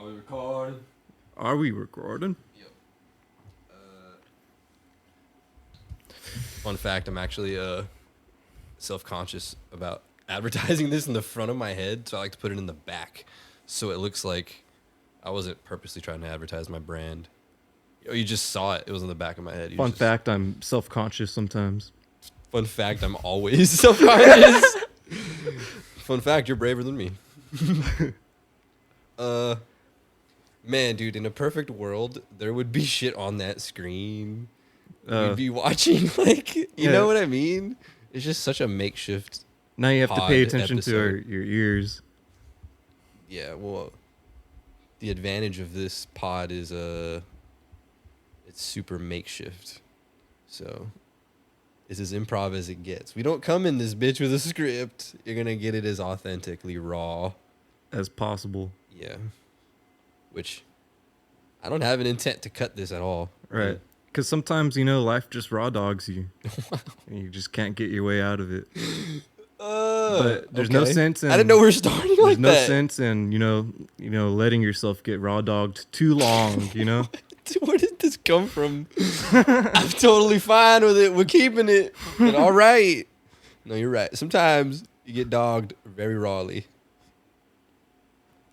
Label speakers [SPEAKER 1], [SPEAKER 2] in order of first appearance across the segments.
[SPEAKER 1] Are we recording?
[SPEAKER 2] Are we recording?
[SPEAKER 1] Yep. Fun fact, I'm actually self-conscious about advertising this in the front of my head, so I like to put it in the back, so it looks like I wasn't purposely trying to advertise my brand. Oh, you just saw it. It was in the back of my head.
[SPEAKER 2] Fun fact, I'm self-conscious sometimes.
[SPEAKER 1] Fun fact, I'm always self-conscious. Fun fact, you're braver than me. Man, dude, in a perfect world, there would be shit on that screen. You'd be watching, like, you know what I mean? It's just such a makeshift.
[SPEAKER 2] Now you have to pay attention
[SPEAKER 1] episode.
[SPEAKER 2] to your ears.
[SPEAKER 1] Yeah, well, the advantage of this pod is it's super makeshift. So it's as improv as it gets. We don't come in this bitch with a script. You're gonna get it as authentically raw
[SPEAKER 2] As possible.
[SPEAKER 1] Yeah. Which I don't have an intent to cut this at all.
[SPEAKER 2] Right. Because sometimes, you know, life just raw dogs you. And you just can't get your way out of it. But there's no sense in...
[SPEAKER 1] I didn't know we were starting like that.
[SPEAKER 2] There's no sense in, you know, letting yourself get raw dogged too long, you know?
[SPEAKER 1] Where did this come from? I'm totally fine with it. We're keeping it. But all right. No, you're right. Sometimes you get dogged very rawly.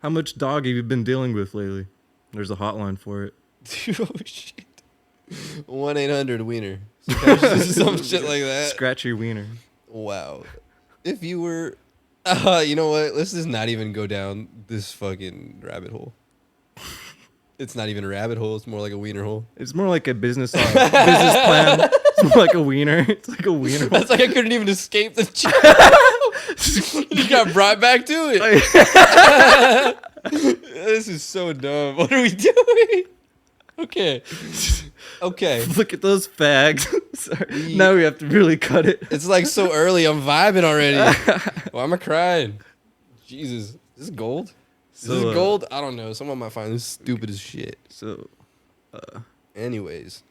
[SPEAKER 2] How much dog have you been dealing with lately? There's a hotline for it.
[SPEAKER 1] Oh, shit. 1-800-WIENER. Some shit like that.
[SPEAKER 2] Scratch your wiener.
[SPEAKER 1] Wow. If you were... you know what? Let's just not even go down this fucking rabbit hole. It's not even a rabbit hole. It's more like a wiener hole.
[SPEAKER 2] It's more like a business plan. It's more like a wiener. It's like a wiener.
[SPEAKER 1] That's like I couldn't even escape the chat. You got brought back to it. This is so dumb. What are we doing? Okay.
[SPEAKER 2] Look at those fags. Sorry. Now we have to really cut it.
[SPEAKER 1] It's like so early. I'm vibing already. Why am I crying? Jesus. Is this gold? Is this gold? I don't know. Someone might find this stupid as shit. Anyways.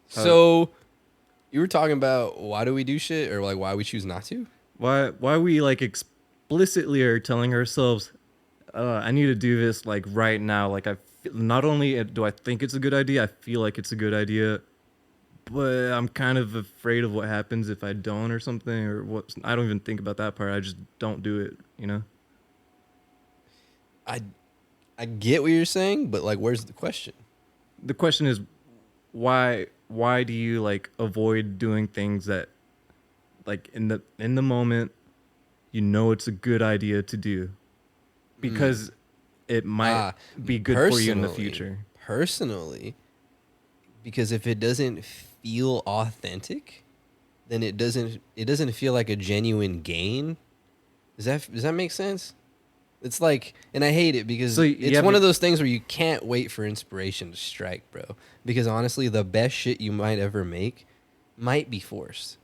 [SPEAKER 1] So, you were talking about why do we do shit or like why we choose not to?
[SPEAKER 2] Why we like explicitly are telling ourselves, I need to do this like right now. Like not only do I think it's a good idea, I feel like it's a good idea, but I'm kind of afraid of what happens if I don't or something or what. I don't even think about that part. I just don't do it, you know?
[SPEAKER 1] I get what you're saying, but like, where's the question?
[SPEAKER 2] The question is, why do you like avoid doing things that, like in the moment, you know it's a good idea to do, because it might be good for you in the future.
[SPEAKER 1] Personally, because if it doesn't feel authentic, then it doesn't feel like a genuine gain. Does that make sense? It's like, and I hate it because it's one of those things where you can't wait for inspiration to strike, bro. Because honestly, the best shit you might ever make might be forced.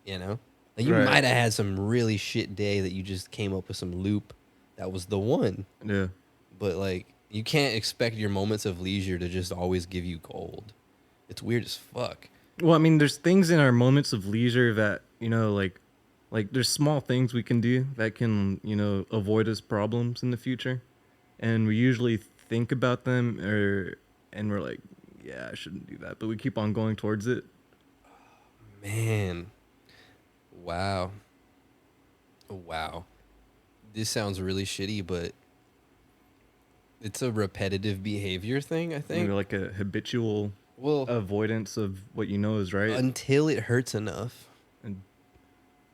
[SPEAKER 1] You know? Like you might have had some really shit day that you just came up with some loop that was the one.
[SPEAKER 2] Yeah.
[SPEAKER 1] But like, you can't expect your moments of leisure to just always give you gold. It's weird as fuck.
[SPEAKER 2] Well, I mean, there's things in our moments of leisure that, you know, like there's small things we can do that can, you know, avoid us problems in the future. And we usually think about them and we're like, yeah, I shouldn't do that. But we keep on going towards it.
[SPEAKER 1] Man. Wow. This sounds really shitty, but it's a repetitive behavior thing, I think.
[SPEAKER 2] Like a habitual avoidance of what you know is right.
[SPEAKER 1] Until it hurts enough.
[SPEAKER 2] And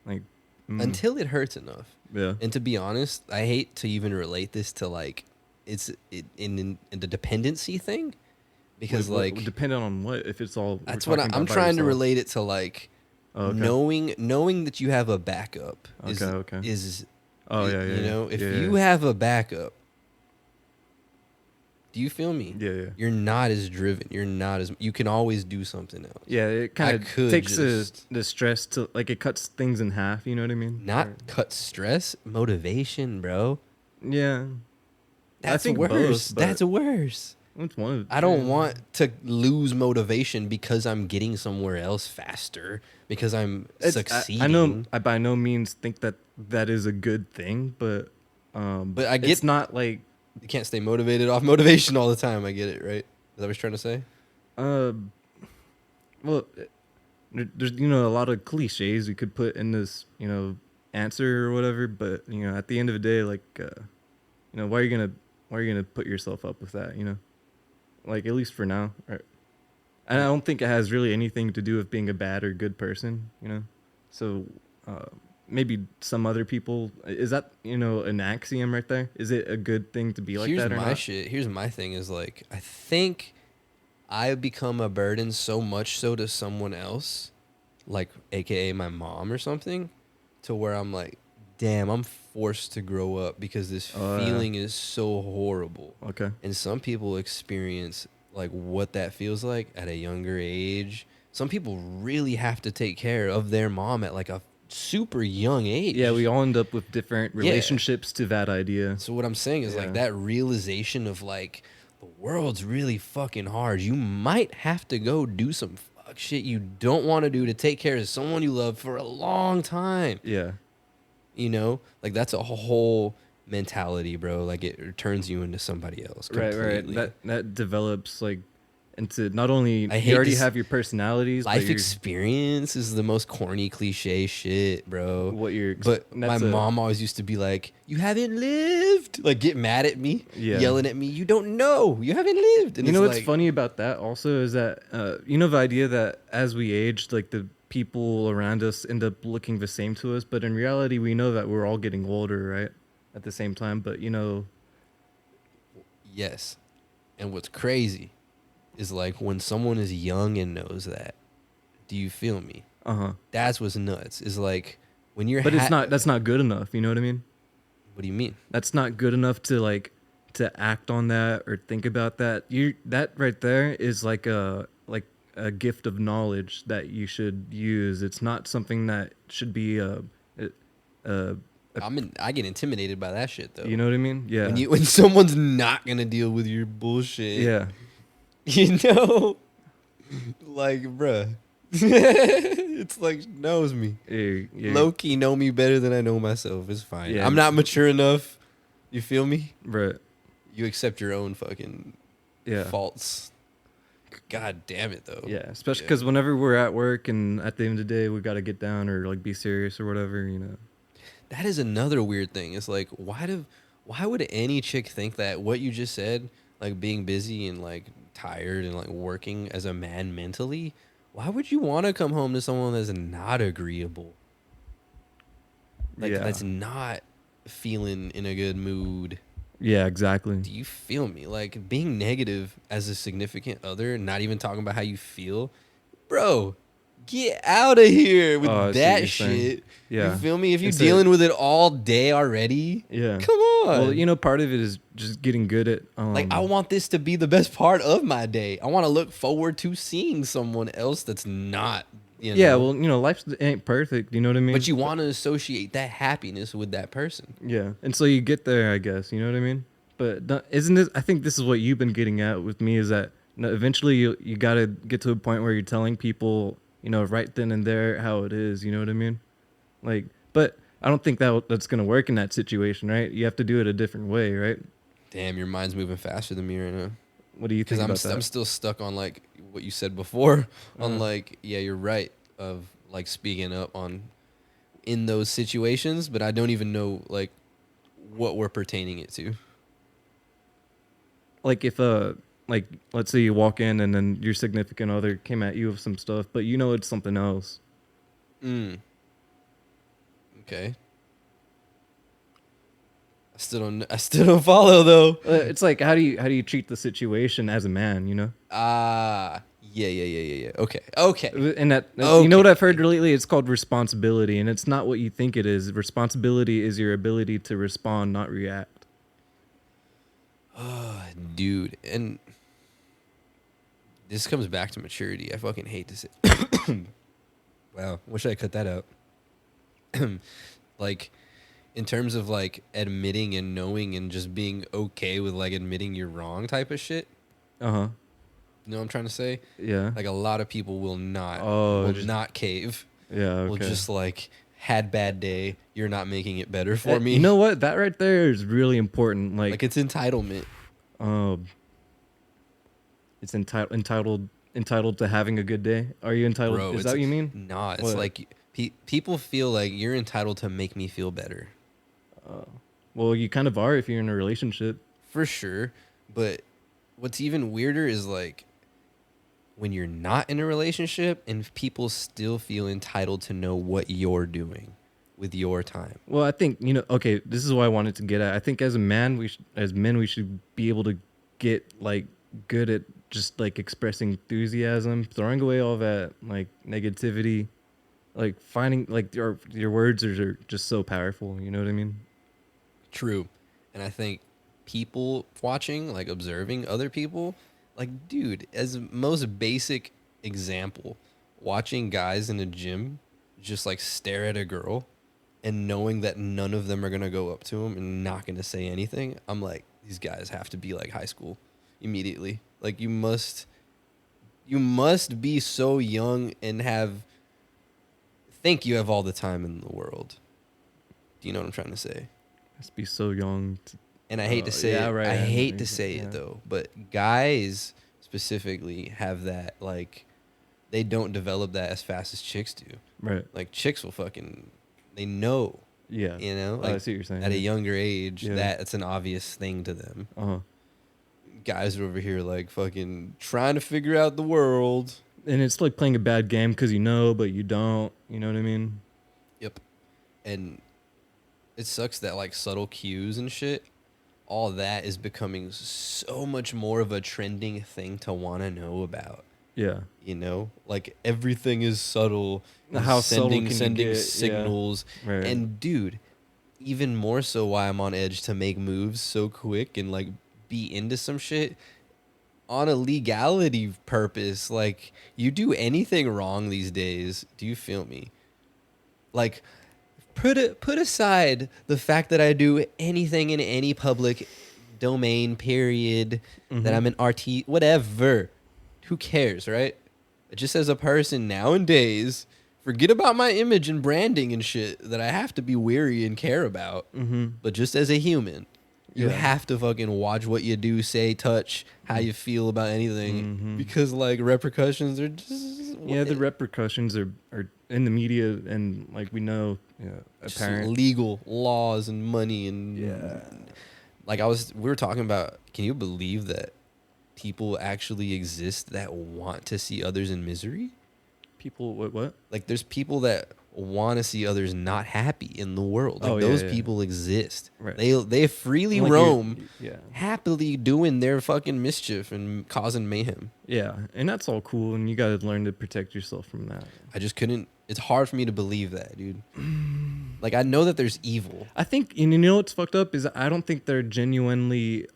[SPEAKER 2] like
[SPEAKER 1] until it hurts enough.
[SPEAKER 2] Yeah.
[SPEAKER 1] And to be honest, I hate to even relate this to like in the dependency thing, because like
[SPEAKER 2] dependent on what? If it's all
[SPEAKER 1] that's what I'm trying to relate it to, like knowing that you have a backup is you know, if you have a backup, do you feel me?
[SPEAKER 2] Yeah.
[SPEAKER 1] You're not as driven. You're not as... You can always do something else.
[SPEAKER 2] Yeah, it kind of takes the stress to... Like, it cuts things in half, you know what I mean?
[SPEAKER 1] Cut stress. Motivation, bro.
[SPEAKER 2] Yeah.
[SPEAKER 1] That's worse. That's worse.
[SPEAKER 2] It's one of...
[SPEAKER 1] I don't want to lose motivation because I'm getting somewhere else faster, because I'm succeeding.
[SPEAKER 2] I know I by no means think that is a good thing, but
[SPEAKER 1] I get...
[SPEAKER 2] It's not like
[SPEAKER 1] You can't stay motivated off motivation all the time. I get it, right? Is that what you're trying to say?
[SPEAKER 2] Well, there's a lot of cliches you could put in this answer or whatever, but at the end of the day, like why are you gonna put yourself up with that? Like at least for now, right? And I don't think it has really anything to do with being a bad or good person, So maybe some other people, is that an axiom right there? Is it a good thing to be like that or not?
[SPEAKER 1] Here's my thing is like I think I've become a burden so much so to someone else, like AKA my mom or something, to where I'm like, damn, I'm forced to grow up because this feeling is so horrible.
[SPEAKER 2] Okay.
[SPEAKER 1] And some people experience like what that feels like at a younger age. Some people really have to take care of their mom at like a super young age.
[SPEAKER 2] Yeah, we all end up with different relationships to that idea.
[SPEAKER 1] So what I'm saying is like that realization of like the world's really fucking hard. You might have to go do some fuck shit you don't want to do to take care of someone you love for a long time.
[SPEAKER 2] Yeah.
[SPEAKER 1] Like that's a whole mentality, bro. Like it turns you into somebody else completely.
[SPEAKER 2] Right. That develops like into not only
[SPEAKER 1] I
[SPEAKER 2] you
[SPEAKER 1] hate
[SPEAKER 2] already
[SPEAKER 1] this
[SPEAKER 2] have your personalities,
[SPEAKER 1] life experience is the most corny cliche shit, bro. But my mom always used to be like, "You haven't lived," like get mad at me, yelling at me. You don't know. You haven't lived. And
[SPEAKER 2] what's funny about that also is that the idea that as we age, like the people around us end up looking the same to us, but in reality, we know that we're all getting older, right? At the same time, but
[SPEAKER 1] yes. And what's crazy is like when someone is young and knows that. Do you feel me? That's what's nuts. Is like when you're.
[SPEAKER 2] But that's not good enough. You know what I mean?
[SPEAKER 1] What do you mean?
[SPEAKER 2] That's not good enough to act on that or think about that. That right there is like a gift of knowledge that you should use. It's not something that should be
[SPEAKER 1] I get intimidated by that shit though.
[SPEAKER 2] You know what I mean? Yeah.
[SPEAKER 1] When someone's not gonna deal with your bullshit.
[SPEAKER 2] Yeah.
[SPEAKER 1] Like, bruh. It's like knows me. Low key know me better than I know myself. It's fine. I'm not mature enough. You feel me?
[SPEAKER 2] Right.
[SPEAKER 1] You accept your own fucking faults. God damn it though.
[SPEAKER 2] Yeah, especially because whenever we're at work and at the end of the day we got to get down or like be serious or whatever,
[SPEAKER 1] That is another weird thing. It's like why would any chick think that what you just said, like being busy and like tired and like working as a man mentally, why would you want to come home to someone that's not agreeable? Like that's not feeling in a good mood.
[SPEAKER 2] Yeah, exactly.
[SPEAKER 1] Do you feel me? Like being negative as a significant other, not even talking about how you feel, bro. Get out of here with that shit.
[SPEAKER 2] Yeah.
[SPEAKER 1] You feel me? If you're dealing with it all day already, come on.
[SPEAKER 2] Well, part of it is just getting good at
[SPEAKER 1] like I want this to be the best part of my day. I want to look forward to seeing someone else that's not.
[SPEAKER 2] Yeah, well, life ain't perfect. You know what I mean?
[SPEAKER 1] But you want to associate that happiness with that person.
[SPEAKER 2] Yeah, and so you get there, I guess. You know what I mean? But isn't this? I think this is what you've been getting at with me is that eventually you got to get to a point where you're telling people, right then and there how it is. You know what I mean? Like, but I don't think that's gonna work in that situation, right? You have to do it a different way, right?
[SPEAKER 1] Damn, your mind's moving faster than me right now.
[SPEAKER 2] What do you think about that?
[SPEAKER 1] I'm still stuck on like what you said before. On like, yeah, you're right of like speaking up on in those situations, but I don't even know like what we're pertaining it to.
[SPEAKER 2] Like if like let's say you walk in and then your significant other came at you with some stuff, but it's something else.
[SPEAKER 1] Okay. I still don't follow though.
[SPEAKER 2] It's like how do you treat the situation as a man,
[SPEAKER 1] Yeah. Okay.
[SPEAKER 2] And that you know what I've heard lately? It's called responsibility, and it's not what you think it is. Responsibility is your ability to respond, not react.
[SPEAKER 1] Dude, and this comes back to maturity. I fucking hate to say. Wow, wish I cut that out. Like, in terms of like admitting and knowing and just being okay with like admitting you're wrong type of shit. You know what I'm trying to say?
[SPEAKER 2] Yeah.
[SPEAKER 1] Like a lot of people will not not cave.
[SPEAKER 2] Yeah. Okay.
[SPEAKER 1] Will just like had bad day. You're not making it better for me.
[SPEAKER 2] You know what? That right there is really important.
[SPEAKER 1] Like it's entitlement.
[SPEAKER 2] Um, it's entitled to having a good day. Are you entitled?
[SPEAKER 1] Bro,
[SPEAKER 2] Is that what you mean?
[SPEAKER 1] Nah, it's
[SPEAKER 2] What?
[SPEAKER 1] like people feel like you're entitled to make me feel better.
[SPEAKER 2] Well, you kind of are if you're in a relationship.
[SPEAKER 1] For sure. But what's even weirder is like when you're not in a relationship and people still feel entitled to know what you're doing with your time.
[SPEAKER 2] Well, I think, okay, this is what I wanted to get at. I think as a man, as men, we should be able to get like good at just like expressing enthusiasm, throwing away all that like negativity, like finding like your words are just so powerful. You know what I mean?
[SPEAKER 1] True. And I think people watching, like observing other people, like, dude, as most basic example, watching guys in a gym just like stare at a girl and knowing that none of them are going to go up to him and not going to say anything, I'm like, these guys have to be like high school immediately. Like you must be so young and think you have all the time in the world. Do you know what I'm trying to say?
[SPEAKER 2] Must be so young.
[SPEAKER 1] And I hate to say it.
[SPEAKER 2] Right.
[SPEAKER 1] I hate to say it though, but guys specifically have that, like, they don't develop that as fast as chicks do.
[SPEAKER 2] Right.
[SPEAKER 1] Like chicks will they know.
[SPEAKER 2] Yeah.
[SPEAKER 1] You know,
[SPEAKER 2] I
[SPEAKER 1] like
[SPEAKER 2] see what you're saying.
[SPEAKER 1] at a younger age,
[SPEAKER 2] Yeah.
[SPEAKER 1] that's an obvious thing to them.
[SPEAKER 2] Uh-huh.
[SPEAKER 1] Guys are over here like fucking trying to figure out the world.
[SPEAKER 2] And it's like playing a bad game because you know, but you don't. You know what I mean?
[SPEAKER 1] Yep. And it sucks that like subtle cues and shit, all that is becoming so much more of a trending thing to want to know about.
[SPEAKER 2] Yeah.
[SPEAKER 1] You know, like everything is subtle.
[SPEAKER 2] How sending
[SPEAKER 1] sending signals.
[SPEAKER 2] Yeah. Right.
[SPEAKER 1] And dude, even more so why I'm on edge to make moves so quick and like be into some shit on a legality purpose. Like you do anything wrong these days, do you feel me? Like put aside the fact that I do anything in any public domain, period, that I'm an RT, whatever. Who cares, right? Just as a person nowadays, forget about my image and branding and shit that I have to be weary and care about. But just as a human, you have to fucking watch what you do, say, touch, how you feel about anything. Because like repercussions are just...
[SPEAKER 2] Yeah, the repercussions are in the media and like we know, apparent.
[SPEAKER 1] Legal laws and money and like we were talking about, can you believe that people actually exist that want to see others in misery?
[SPEAKER 2] People, what?
[SPEAKER 1] Like there's people that want to see others not happy in the world. Like those people exist.
[SPEAKER 2] Right.
[SPEAKER 1] They freely
[SPEAKER 2] Like
[SPEAKER 1] roam, happily doing their fucking mischief and causing mayhem.
[SPEAKER 2] Yeah, and that's all cool, and you got to learn to protect yourself from that.
[SPEAKER 1] I just couldn't. It's hard for me to believe that, dude. Like I know that there's evil.
[SPEAKER 2] I think, and you know what's fucked up is I don't think they're genuinely.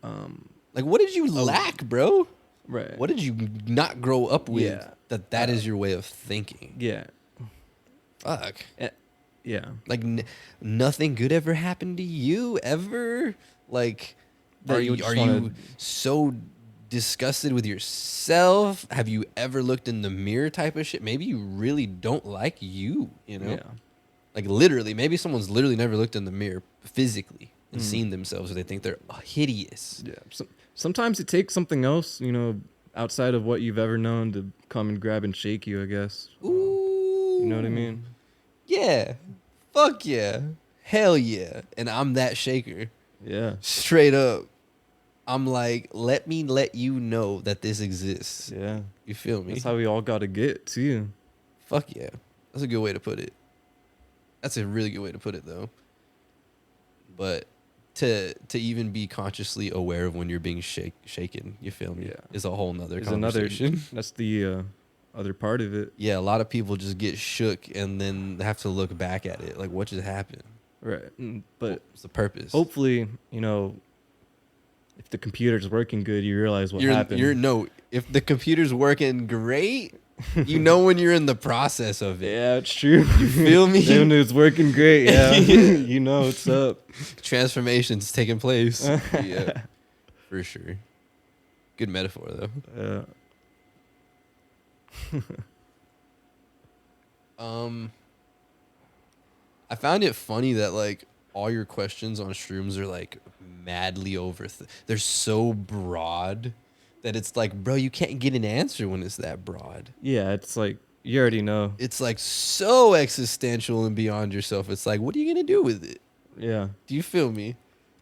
[SPEAKER 1] Like what did you lack, bro?
[SPEAKER 2] Right.
[SPEAKER 1] What did you not grow up with?
[SPEAKER 2] Yeah.
[SPEAKER 1] That is your way of thinking.
[SPEAKER 2] Yeah.
[SPEAKER 1] Fuck.
[SPEAKER 2] Yeah.
[SPEAKER 1] Like nothing good ever happened to you ever? Like are you so disgusted with yourself? Have you ever looked in the mirror type of shit? Maybe you really don't like you know?
[SPEAKER 2] Yeah.
[SPEAKER 1] Like literally, maybe someone's literally never looked in the mirror physically and seen themselves, or they think they're hideous.
[SPEAKER 2] Yeah. Sometimes it takes something else, outside of what you've ever known to come and grab and shake you, I guess.
[SPEAKER 1] Ooh.
[SPEAKER 2] You know what I mean?
[SPEAKER 1] Yeah. Fuck yeah. Hell yeah. And I'm that shaker.
[SPEAKER 2] Yeah.
[SPEAKER 1] Straight up. I'm like, let me let you know that this exists.
[SPEAKER 2] Yeah.
[SPEAKER 1] You feel me?
[SPEAKER 2] That's how we all got to get to you.
[SPEAKER 1] Fuck yeah. That's a good way to put it. That's a really good way to put it, though. But to even be consciously aware of when you're being shaken, you feel me?
[SPEAKER 2] Yeah.
[SPEAKER 1] Is a whole nother conversation.
[SPEAKER 2] That's the other part of it.
[SPEAKER 1] Yeah, a lot of people just get shook and then have to look back at it. Like, what just happened?
[SPEAKER 2] Right. But
[SPEAKER 1] what's the purpose?
[SPEAKER 2] Hopefully, if the computer's working good, you realize what happened.
[SPEAKER 1] If the computer's working great, you know when you're in the process of it.
[SPEAKER 2] Yeah, it's true.
[SPEAKER 1] You feel me?
[SPEAKER 2] When it's working great, yeah. You know what's up.
[SPEAKER 1] Transformation's taking place. Yeah, for sure. Good metaphor, though. I found it funny that like all your questions on shrooms are like madly they're so broad that it's like, bro, you can't get an answer when it's that broad.
[SPEAKER 2] Yeah, it's like you already know.
[SPEAKER 1] It's like so existential and beyond yourself. It's like, what are you gonna do with it?
[SPEAKER 2] Yeah.
[SPEAKER 1] Do you feel me?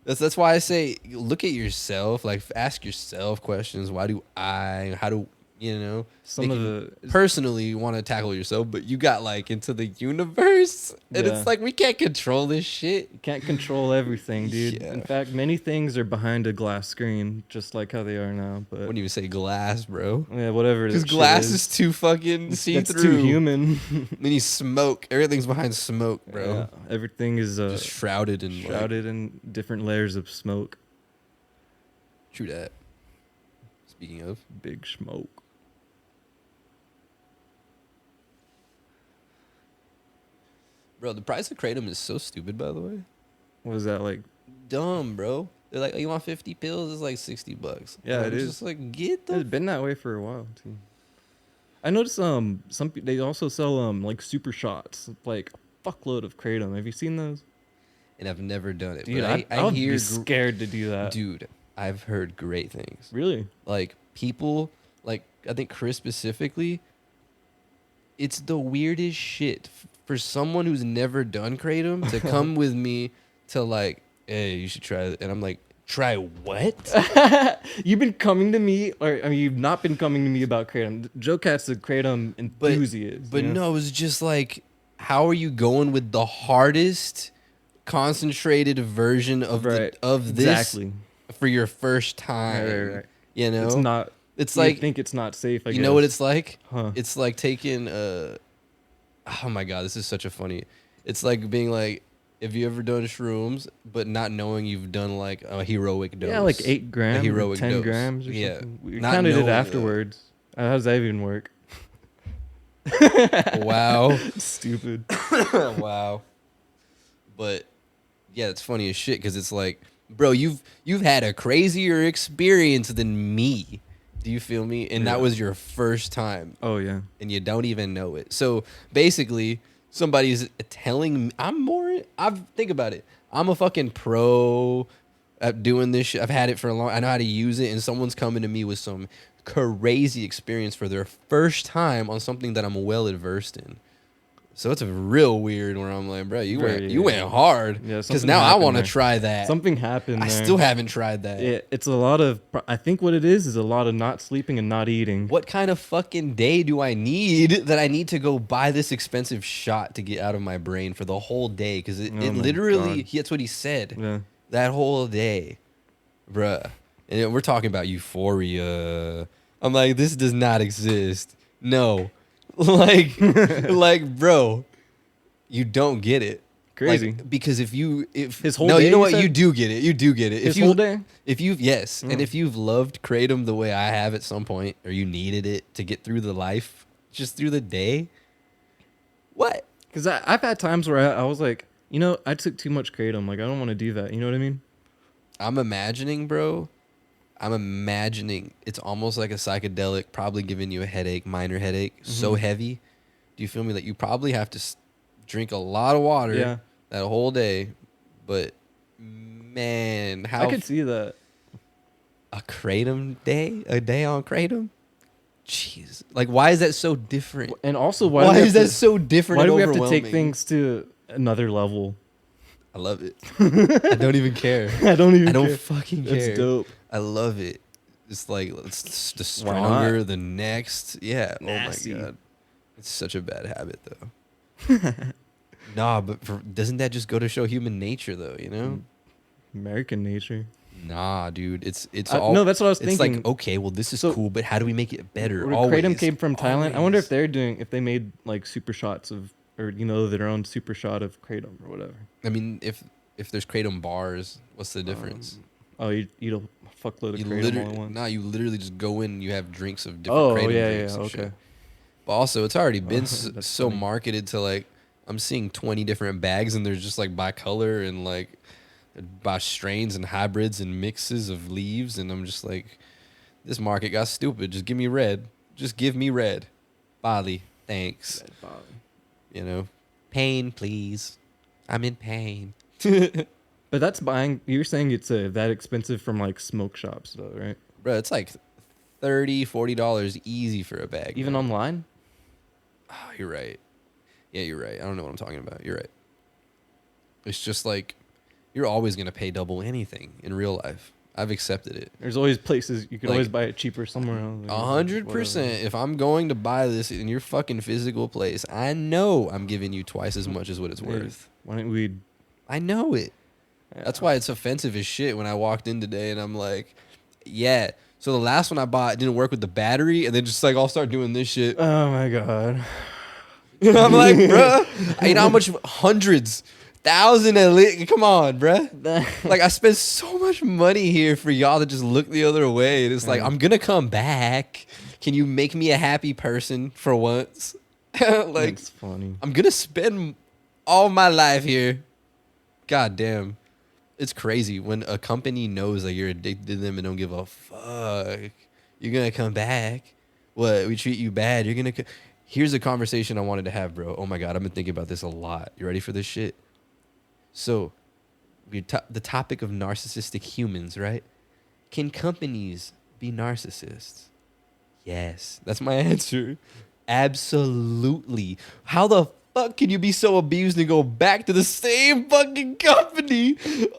[SPEAKER 1] That's why I say look at yourself, like ask yourself questions. Why do I? How do you know?
[SPEAKER 2] Some of the
[SPEAKER 1] personally want to tackle yourself, but you got like into the universe, and
[SPEAKER 2] Yeah.
[SPEAKER 1] it's like we can't control this shit.
[SPEAKER 2] You can't control everything, dude.
[SPEAKER 1] Yeah.
[SPEAKER 2] In fact, many things are behind a glass screen, just like how they are now. But
[SPEAKER 1] Wouldn't even say glass, bro.
[SPEAKER 2] yeah, whatever.
[SPEAKER 1] Because
[SPEAKER 2] that shit
[SPEAKER 1] glass is too fucking see
[SPEAKER 2] that's
[SPEAKER 1] through.
[SPEAKER 2] too human.
[SPEAKER 1] Then you smoke. Everything's behind smoke, bro.
[SPEAKER 2] Yeah, everything is
[SPEAKER 1] Just shrouded in
[SPEAKER 2] shrouded in different layers of smoke.
[SPEAKER 1] True that. Speaking of,
[SPEAKER 2] Big smoke.
[SPEAKER 1] bro, the price of kratom is so stupid. By the way,
[SPEAKER 2] What was that like?
[SPEAKER 1] dumb, bro. They're like, oh, you want 50 pills? It's like $60.
[SPEAKER 2] Yeah,
[SPEAKER 1] I'm
[SPEAKER 2] it is.
[SPEAKER 1] just like, get the
[SPEAKER 2] It's been that way for a while too. I noticed they also sell like super shots, like a fuckload of kratom. Have you seen those?
[SPEAKER 1] and I've never done it.
[SPEAKER 2] Dude,
[SPEAKER 1] but
[SPEAKER 2] I would
[SPEAKER 1] hear
[SPEAKER 2] be scared to do that.
[SPEAKER 1] dude, I've heard great things.
[SPEAKER 2] Really?
[SPEAKER 1] Like people, like I think Chris specifically, it's the weirdest shit for someone who's never done kratom to come with me to like, hey, you should try it, and I'm like, try what?
[SPEAKER 2] You've been coming to me, or I mean, you've not been coming to me about kratom. Joe Cat's a kratom enthusiast.
[SPEAKER 1] But
[SPEAKER 2] you know?
[SPEAKER 1] no, it was just like, how are you going with the hardest concentrated version of
[SPEAKER 2] Right.
[SPEAKER 1] of this
[SPEAKER 2] Exactly.
[SPEAKER 1] for your first time?
[SPEAKER 2] Right.
[SPEAKER 1] You know,
[SPEAKER 2] It's not.
[SPEAKER 1] It's
[SPEAKER 2] You
[SPEAKER 1] like,
[SPEAKER 2] think it's not safe. I
[SPEAKER 1] you
[SPEAKER 2] guess.
[SPEAKER 1] know what it's like?
[SPEAKER 2] Huh.
[SPEAKER 1] It's like taking oh my god, this is such a funny. It's like being like, have you ever done shrooms, but not knowing you've done like a heroic dose?
[SPEAKER 2] Yeah, like 8 grams, or
[SPEAKER 1] heroic
[SPEAKER 2] 10
[SPEAKER 1] dose.
[SPEAKER 2] grams, or
[SPEAKER 1] Yeah.
[SPEAKER 2] something. We
[SPEAKER 1] Not
[SPEAKER 2] counted
[SPEAKER 1] knowing
[SPEAKER 2] it
[SPEAKER 1] that.
[SPEAKER 2] afterwards. How does that even work?
[SPEAKER 1] Wow.
[SPEAKER 2] Stupid.
[SPEAKER 1] Wow. But yeah, it's funny as shit because it's like, bro, you've had a crazier experience than me. Do you feel me? And that
[SPEAKER 2] Yeah.
[SPEAKER 1] was your first time,
[SPEAKER 2] Oh yeah.
[SPEAKER 1] and you don't even know it. So basically, somebody's telling me think about it. I'm a fucking pro at doing this shit. I've had it for a long. I know how to use it, and someone's coming to me with some crazy experience for their first time on something that I'm well adversed in. So it's a real weird where I'm like, bro, you went hard.
[SPEAKER 2] Yeah,
[SPEAKER 1] Because
[SPEAKER 2] something
[SPEAKER 1] now I
[SPEAKER 2] happened
[SPEAKER 1] want to
[SPEAKER 2] there.
[SPEAKER 1] try that.
[SPEAKER 2] Something happened
[SPEAKER 1] I
[SPEAKER 2] there.
[SPEAKER 1] still haven't tried that.
[SPEAKER 2] It's a lot of. I think what it is a lot of not sleeping and not eating.
[SPEAKER 1] What kind of fucking day do I need that I need to go buy this expensive shot to get out of my brain for the whole day? Because it
[SPEAKER 2] Oh my
[SPEAKER 1] literally,
[SPEAKER 2] God.
[SPEAKER 1] that's what he said.
[SPEAKER 2] Yeah.
[SPEAKER 1] That whole day, bruh. And we're talking about euphoria. I'm like, this does not exist. No. like, bro, you don't get it.
[SPEAKER 2] Crazy.
[SPEAKER 1] Like, because if
[SPEAKER 2] His whole
[SPEAKER 1] no,
[SPEAKER 2] day,
[SPEAKER 1] you know
[SPEAKER 2] you
[SPEAKER 1] what?
[SPEAKER 2] said?
[SPEAKER 1] You do get it. You do get it.
[SPEAKER 2] His whole day?
[SPEAKER 1] If you've yes, and
[SPEAKER 2] Mm.
[SPEAKER 1] if you've loved kratom the way I have at some point, or you needed it to get through the life, just through the day, what?
[SPEAKER 2] Because I've had times where I was like, you know, I took too much kratom. Like I don't want to do that. You know what I mean?
[SPEAKER 1] I'm imagining, bro. I'm imagining it's almost like a psychedelic, probably giving you a headache, minor headache, so
[SPEAKER 2] Mhm.
[SPEAKER 1] heavy. Do you feel me? That you probably have to drink a lot of water
[SPEAKER 2] Yeah.
[SPEAKER 1] that whole day. But man, how
[SPEAKER 2] I could see that.
[SPEAKER 1] a kratom day, a day on kratom? Jeez, like why is that so different?
[SPEAKER 2] And also,
[SPEAKER 1] Why,
[SPEAKER 2] do we
[SPEAKER 1] is
[SPEAKER 2] have
[SPEAKER 1] that so different?
[SPEAKER 2] Why
[SPEAKER 1] and
[SPEAKER 2] do we have to
[SPEAKER 1] overwhelming?
[SPEAKER 2] take things to another level?
[SPEAKER 1] I love it. I don't even care.
[SPEAKER 2] I don't even.
[SPEAKER 1] I don't
[SPEAKER 2] care.
[SPEAKER 1] fucking care.
[SPEAKER 2] That's dope.
[SPEAKER 1] I love it. It's like it's the
[SPEAKER 2] Why not?
[SPEAKER 1] stronger, the next. Yeah.
[SPEAKER 2] Nasty.
[SPEAKER 1] Oh my god. It's such a bad habit though. Nah, but doesn't that just go to show human nature though? You know?
[SPEAKER 2] American nature.
[SPEAKER 1] Nah, dude. It's
[SPEAKER 2] No, that's what I was
[SPEAKER 1] it's
[SPEAKER 2] thinking.
[SPEAKER 1] like okay, well this is
[SPEAKER 2] So-
[SPEAKER 1] cool, but how do we make it better?
[SPEAKER 2] Where
[SPEAKER 1] Always.
[SPEAKER 2] kratom came from Thailand. I wonder if
[SPEAKER 1] Always.
[SPEAKER 2] if they made like super shots of, or you know, their own super shot of kratom or whatever.
[SPEAKER 1] I mean, if there's kratom bars, what's the difference?
[SPEAKER 2] Oh, you eat a fuckload of
[SPEAKER 1] You
[SPEAKER 2] kratom all at
[SPEAKER 1] literally,
[SPEAKER 2] once.
[SPEAKER 1] you literally just go in. And you have drinks of different
[SPEAKER 2] Oh,
[SPEAKER 1] kratom
[SPEAKER 2] yeah,
[SPEAKER 1] drinks
[SPEAKER 2] yeah,
[SPEAKER 1] and
[SPEAKER 2] okay.
[SPEAKER 1] shit. But also, it's already been
[SPEAKER 2] That's
[SPEAKER 1] so
[SPEAKER 2] funny.
[SPEAKER 1] marketed to like, I'm seeing 20 different bags, and there's just like by color and like by strains and hybrids and mixes of leaves, and I'm just like, this market got stupid. Just give me red. Just give me red. Bali, thanks.
[SPEAKER 2] Red bottom.
[SPEAKER 1] You know, pain, please. I'm in pain.
[SPEAKER 2] But that's buying. You're saying it's that expensive from like smoke shops, though, right?
[SPEAKER 1] Bro, it's like $30-$40 easy for a bag.
[SPEAKER 2] Even
[SPEAKER 1] man.
[SPEAKER 2] online.
[SPEAKER 1] Oh, you're right. Yeah, you're right. I don't know what I'm talking about. You're right. It's just like you're always gonna pay double anything in real life. I've accepted it.
[SPEAKER 2] There's always places you can
[SPEAKER 1] Like,
[SPEAKER 2] always buy it cheaper somewhere else.
[SPEAKER 1] 100%. If I'm going to buy this in your fucking physical place, I know I'm giving you twice as much as what it's worth.
[SPEAKER 2] Why don't we?
[SPEAKER 1] I know it. That's why it's offensive as shit when I walked in today and I'm like, yeah. So the last one I bought didn't work with the battery, and then just like I'll start doing this shit.
[SPEAKER 2] Oh my god.
[SPEAKER 1] And I'm like, bruh, you know how much hundreds, thousand at least. Come on, bruh. Like I spent so much money here for y'all to just look the other way. And it's like, I'm gonna come back. Can you make me a happy person for once? Like,
[SPEAKER 2] that's funny.
[SPEAKER 1] I'm gonna spend all my life here. God damn. It's crazy when a company knows that you're addicted to them and don't give a fuck. You're gonna come back. What? We treat you bad. You're gonna. Here's a conversation I wanted to have, bro. Oh my god, I've been thinking about this a lot. You ready for this shit? So, the topic of narcissistic humans, right? Can companies be narcissists? Yes, that's my answer. Absolutely. How the fuck can you be so abused and go back to the same fucking company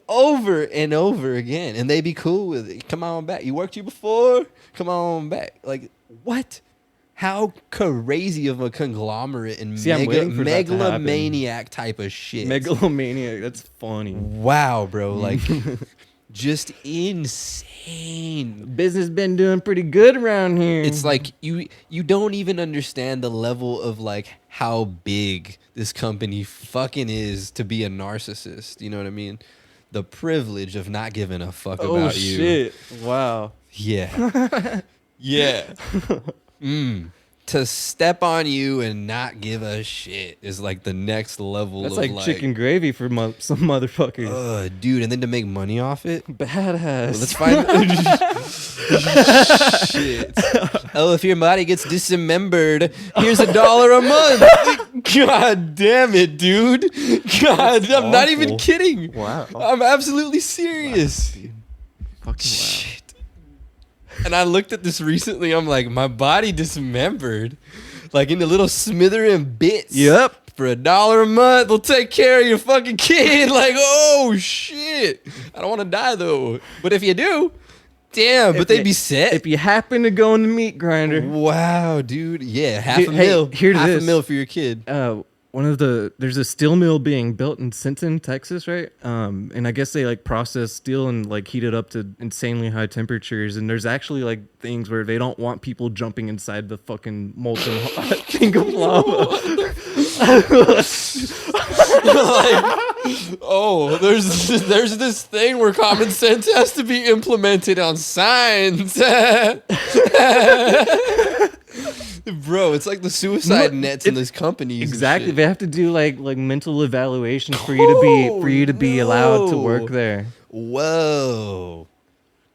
[SPEAKER 1] over and over again? And they be cool with it. Come on back. You worked here before? Come on back. Like, what? How crazy of a conglomerate and megalomaniac type of shit.
[SPEAKER 2] Megalomaniac. That's funny.
[SPEAKER 1] Wow, bro. Like, just insane.
[SPEAKER 2] Business been doing pretty good around here.
[SPEAKER 1] It's like you don't even understand the level of like how big this company fucking is to be a narcissist. You know what I mean? The privilege of not giving a fuck about you.
[SPEAKER 2] Oh shit! Wow.
[SPEAKER 1] Yeah. Yeah. To step on you and not give a shit is like the next level.
[SPEAKER 2] That's
[SPEAKER 1] of
[SPEAKER 2] like chicken gravy for some motherfuckers.
[SPEAKER 1] Dude, and then to make money off it.
[SPEAKER 2] Badass.
[SPEAKER 1] Let's find. Shit. Oh, if your body gets dismembered, here's $1 a month. God damn it, dude. God,
[SPEAKER 2] That's
[SPEAKER 1] I'm not
[SPEAKER 2] awful.
[SPEAKER 1] even kidding.
[SPEAKER 2] Wow.
[SPEAKER 1] I'm absolutely serious.
[SPEAKER 2] Wow, fucking
[SPEAKER 1] Shit. And I looked at this recently. I'm like, my body dismembered, like into little smithering bits.
[SPEAKER 2] Yep.
[SPEAKER 1] For $1 a month, they'll take care of your fucking kid. Like, oh shit. I don't want to die though. But if you do, damn. But they'd be set.
[SPEAKER 2] If you happen to go in the meat grinder.
[SPEAKER 1] Wow, dude. Yeah, half a
[SPEAKER 2] Hey,
[SPEAKER 1] mil.
[SPEAKER 2] here's
[SPEAKER 1] half
[SPEAKER 2] this.
[SPEAKER 1] a mil for your kid.
[SPEAKER 2] There's a steel mill being built in Sinton, Texas, right? And I guess they like process steel and like heat it up to insanely high temperatures. And there's actually like things where they don't want people jumping inside the fucking molten thing of lava.
[SPEAKER 1] Like, there's this thing where common sense has to be implemented on signs. Bro, it's like the suicide nets in this company.
[SPEAKER 2] Exactly. They have to do like mental evaluations for you to be allowed to work there.
[SPEAKER 1] Whoa.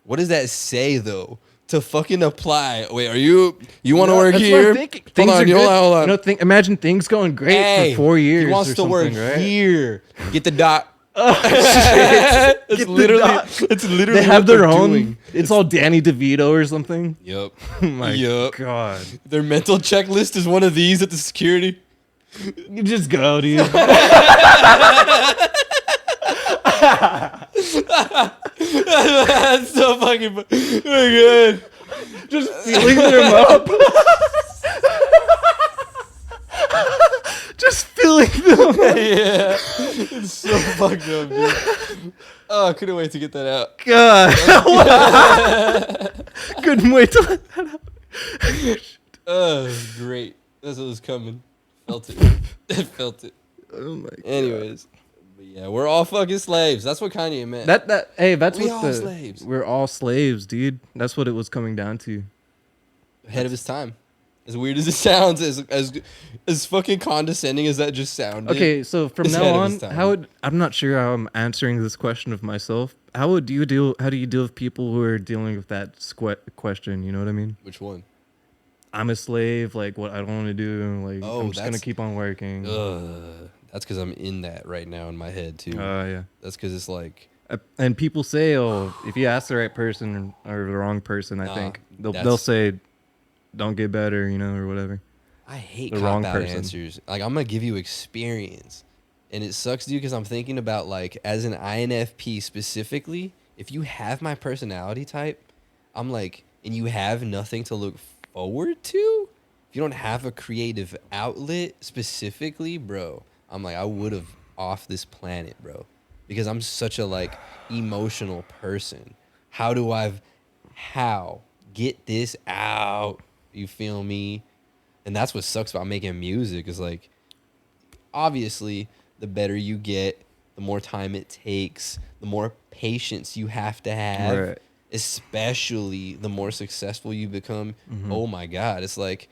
[SPEAKER 1] What does that say though? To fucking apply. Wait, you want to work here? Hold on.
[SPEAKER 2] Imagine things going great for 4 years.
[SPEAKER 1] He wants
[SPEAKER 2] or
[SPEAKER 1] to work
[SPEAKER 2] right?
[SPEAKER 1] here. Get the dot.
[SPEAKER 2] It's
[SPEAKER 1] literally
[SPEAKER 2] they have
[SPEAKER 1] what
[SPEAKER 2] their
[SPEAKER 1] they're
[SPEAKER 2] own.
[SPEAKER 1] doing.
[SPEAKER 2] It's all Danny DeVito or something.
[SPEAKER 1] Yep.
[SPEAKER 2] Oh my
[SPEAKER 1] Yep.
[SPEAKER 2] god.
[SPEAKER 1] Their mental checklist is one of these at the security.
[SPEAKER 2] You just go, dude.
[SPEAKER 1] That's so fucking good.
[SPEAKER 2] Just feeling them up. Just feeling them up.
[SPEAKER 1] Yeah. It's so fucked up, dude. Oh, I couldn't wait to get that out.
[SPEAKER 2] God. Couldn't wait to let that out.
[SPEAKER 1] Oh, great. That's what was coming. Felt it. Felt it.
[SPEAKER 2] Oh my god.
[SPEAKER 1] Anyways. But yeah, we're all fucking slaves. That's what Kanye meant.
[SPEAKER 2] That's
[SPEAKER 1] We
[SPEAKER 2] what
[SPEAKER 1] all slaves.
[SPEAKER 2] we're all slaves, dude. That's what it was coming down to.
[SPEAKER 1] Ahead of his time. As weird as it sounds, as fucking condescending as that just sounded.
[SPEAKER 2] Okay, so from
[SPEAKER 1] It's
[SPEAKER 2] now
[SPEAKER 1] ahead of
[SPEAKER 2] on,
[SPEAKER 1] his time.
[SPEAKER 2] I'm not sure how I'm answering this question of myself. How do you deal with people who are dealing with that question? You know what I mean?
[SPEAKER 1] Which one?
[SPEAKER 2] I'm a slave. Like, what I don't want to do. Like,
[SPEAKER 1] Oh,
[SPEAKER 2] I'm just gonna keep on working.
[SPEAKER 1] That's because I'm in that right now in my head too.
[SPEAKER 2] Yeah.
[SPEAKER 1] That's because it's like,
[SPEAKER 2] And people say, oh, if you ask the right person or the wrong person, I
[SPEAKER 1] nah,
[SPEAKER 2] think they'll
[SPEAKER 1] that's
[SPEAKER 2] say, don't get better, or whatever.
[SPEAKER 1] I hate
[SPEAKER 2] The
[SPEAKER 1] cop
[SPEAKER 2] wrong
[SPEAKER 1] out
[SPEAKER 2] person.
[SPEAKER 1] answers. Like I'm gonna give you experience, and it sucks, dude, because I'm thinking about like as an INFP specifically. If you have my personality type, I'm like, and you have nothing to look forward to. If you don't have a creative outlet specifically, bro, I'm like I would have off this planet, bro, because I'm such a like emotional person. How do I, how get this out? You feel me? And that's what sucks about making music is like, obviously, the better you get, the more time it takes, the more patience you have to have,
[SPEAKER 2] Right.
[SPEAKER 1] especially the more successful you become.
[SPEAKER 2] Mm-hmm.
[SPEAKER 1] Oh my God. It's like,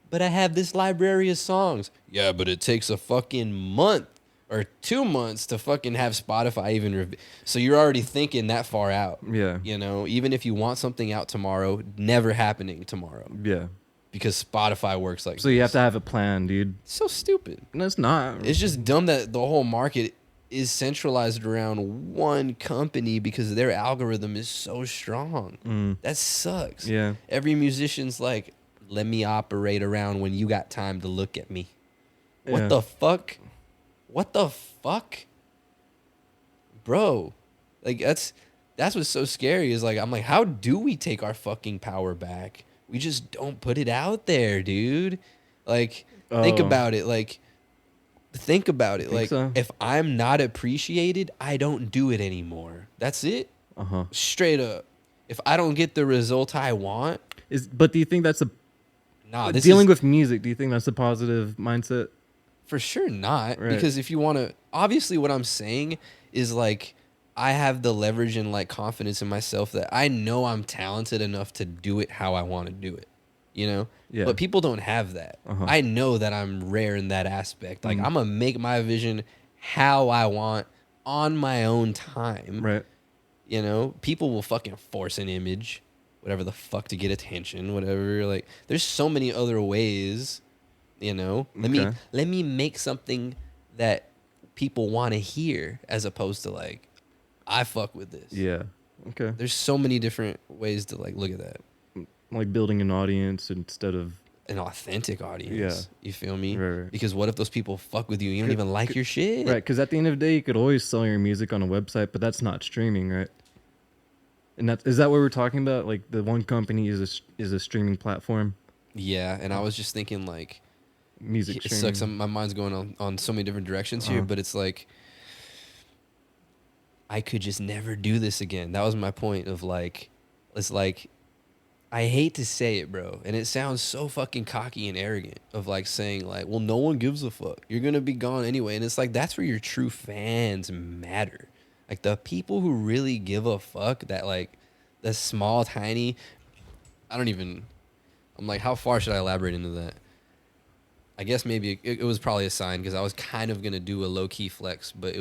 [SPEAKER 1] but I have this library of songs. Yeah, but it takes a fucking month or 2 months to fucking have Spotify even. So you're already thinking that far out.
[SPEAKER 2] Yeah.
[SPEAKER 1] You know, even if you want something out tomorrow, never happening tomorrow
[SPEAKER 2] Yeah.
[SPEAKER 1] because Spotify works like
[SPEAKER 2] So you have to have a plan, dude.
[SPEAKER 1] so stupid.
[SPEAKER 2] No, it's not.
[SPEAKER 1] It's just dumb that the whole market is centralized around one company because their algorithm is so strong. That sucks.
[SPEAKER 2] Yeah.
[SPEAKER 1] Every musician's like, let me operate around when you got time to look at me.
[SPEAKER 2] Yeah.
[SPEAKER 1] What the fuck? What the fuck? Bro. Like that's what's so scary is like I'm like, how do we take our fucking power back? We just don't put it out there, dude. Like think
[SPEAKER 2] Oh.
[SPEAKER 1] about it. Like think about it.
[SPEAKER 2] Think
[SPEAKER 1] Like
[SPEAKER 2] so?
[SPEAKER 1] if I'm not appreciated, I don't do it anymore. That's it.
[SPEAKER 2] Uh-huh.
[SPEAKER 1] Straight up. If I don't get the result I want,
[SPEAKER 2] But do you think that's a
[SPEAKER 1] nah, this
[SPEAKER 2] dealing
[SPEAKER 1] is
[SPEAKER 2] with music, do you think that's a positive mindset?
[SPEAKER 1] for sure not.
[SPEAKER 2] Right.
[SPEAKER 1] Because if you want to, obviously what I'm saying is like, I have the leverage and like confidence in myself that I know I'm talented enough to do it how I want to do it, you know?
[SPEAKER 2] Yeah.
[SPEAKER 1] But people don't have that.
[SPEAKER 2] Uh-huh.
[SPEAKER 1] I know that I'm rare in that aspect. Like
[SPEAKER 2] Mhm.
[SPEAKER 1] I'm going to make my vision how I want on my own time.
[SPEAKER 2] Right.
[SPEAKER 1] You know, people will fucking force an image, whatever the fuck to get attention, whatever. Like there's so many other ways, you know.
[SPEAKER 2] Okay.
[SPEAKER 1] Let me make something that people want to hear as opposed to like I fuck with this.
[SPEAKER 2] Yeah. Okay.
[SPEAKER 1] There's so many different ways to like look at that.
[SPEAKER 2] Like building an audience instead of
[SPEAKER 1] An authentic audience.
[SPEAKER 2] Yeah.
[SPEAKER 1] You feel me?
[SPEAKER 2] Right.
[SPEAKER 1] Because what if those people fuck with you and you don't even like your shit?
[SPEAKER 2] right, because at the end of the day, you could always sell your music on a website, but that's not streaming, right? And is that what we're talking about? Like the one company is a streaming platform,
[SPEAKER 1] Yeah, and I was just thinking like
[SPEAKER 2] music
[SPEAKER 1] it
[SPEAKER 2] streaming.
[SPEAKER 1] sucks. My mind's going on so many different directions here,
[SPEAKER 2] Uh-huh.
[SPEAKER 1] but it's like I could just never do this again. That was my point of like, it's like, I hate to say it, bro. And it sounds so fucking cocky and arrogant of like saying like, well, no one gives a fuck. You're going to be gone anyway. And it's like, that's where your true fans matter. Like the people who really give a fuck that like the small, tiny, I'm like, how far should I elaborate into that? I guess maybe it was probably a sign because I was kind of going to do a low-key flex, but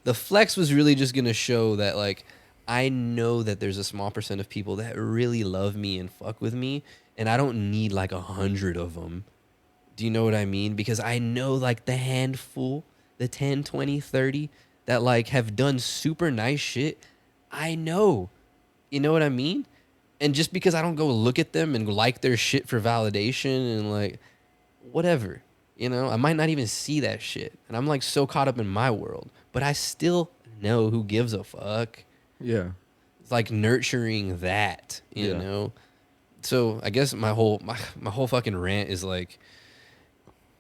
[SPEAKER 1] the flex was really just going to show that like I know that there's a small percent of people that really love me and fuck with me, and I don't need like 100 of them. Do you know what I mean? Because I know like the handful, the 10, 20, 30 that like have done super nice shit. I know. You know what I mean? And just because I don't go look at them and like their shit for validation and like whatever, you know, I might not even see that shit. And I'm like so caught up in my world, but I still know who gives a fuck.
[SPEAKER 2] Yeah.
[SPEAKER 1] It's like nurturing that, you
[SPEAKER 2] Yeah.
[SPEAKER 1] know? So I guess my whole fucking rant is like,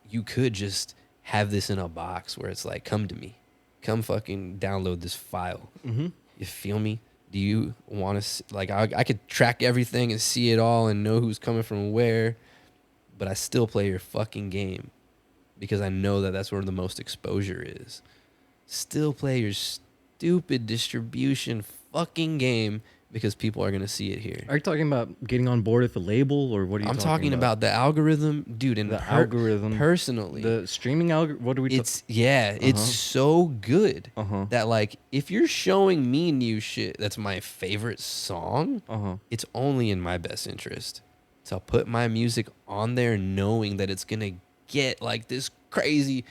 [SPEAKER 1] you could just have this in a box where it's like, come to me, come fucking download this file.
[SPEAKER 2] Mm-hmm.
[SPEAKER 1] You feel me? Do you want to, like, I could track everything and see it all and know who's coming from where, but I still play your fucking game because I know that that's where the most exposure is. Still play your stupid distribution fucking game because people are going to see it here.
[SPEAKER 2] Are you talking about getting on board with a label, or what are you
[SPEAKER 1] I'm
[SPEAKER 2] talking
[SPEAKER 1] talking about the algorithm, dude, and
[SPEAKER 2] The algorithm.
[SPEAKER 1] personally.
[SPEAKER 2] The streaming algorithm? What do we
[SPEAKER 1] It's it's so good
[SPEAKER 2] Uh-huh.
[SPEAKER 1] that like if you're showing me new shit that's my favorite song,
[SPEAKER 2] Uh-huh.
[SPEAKER 1] it's only in my best interest to put my music on there knowing that it's gonna get like this crazy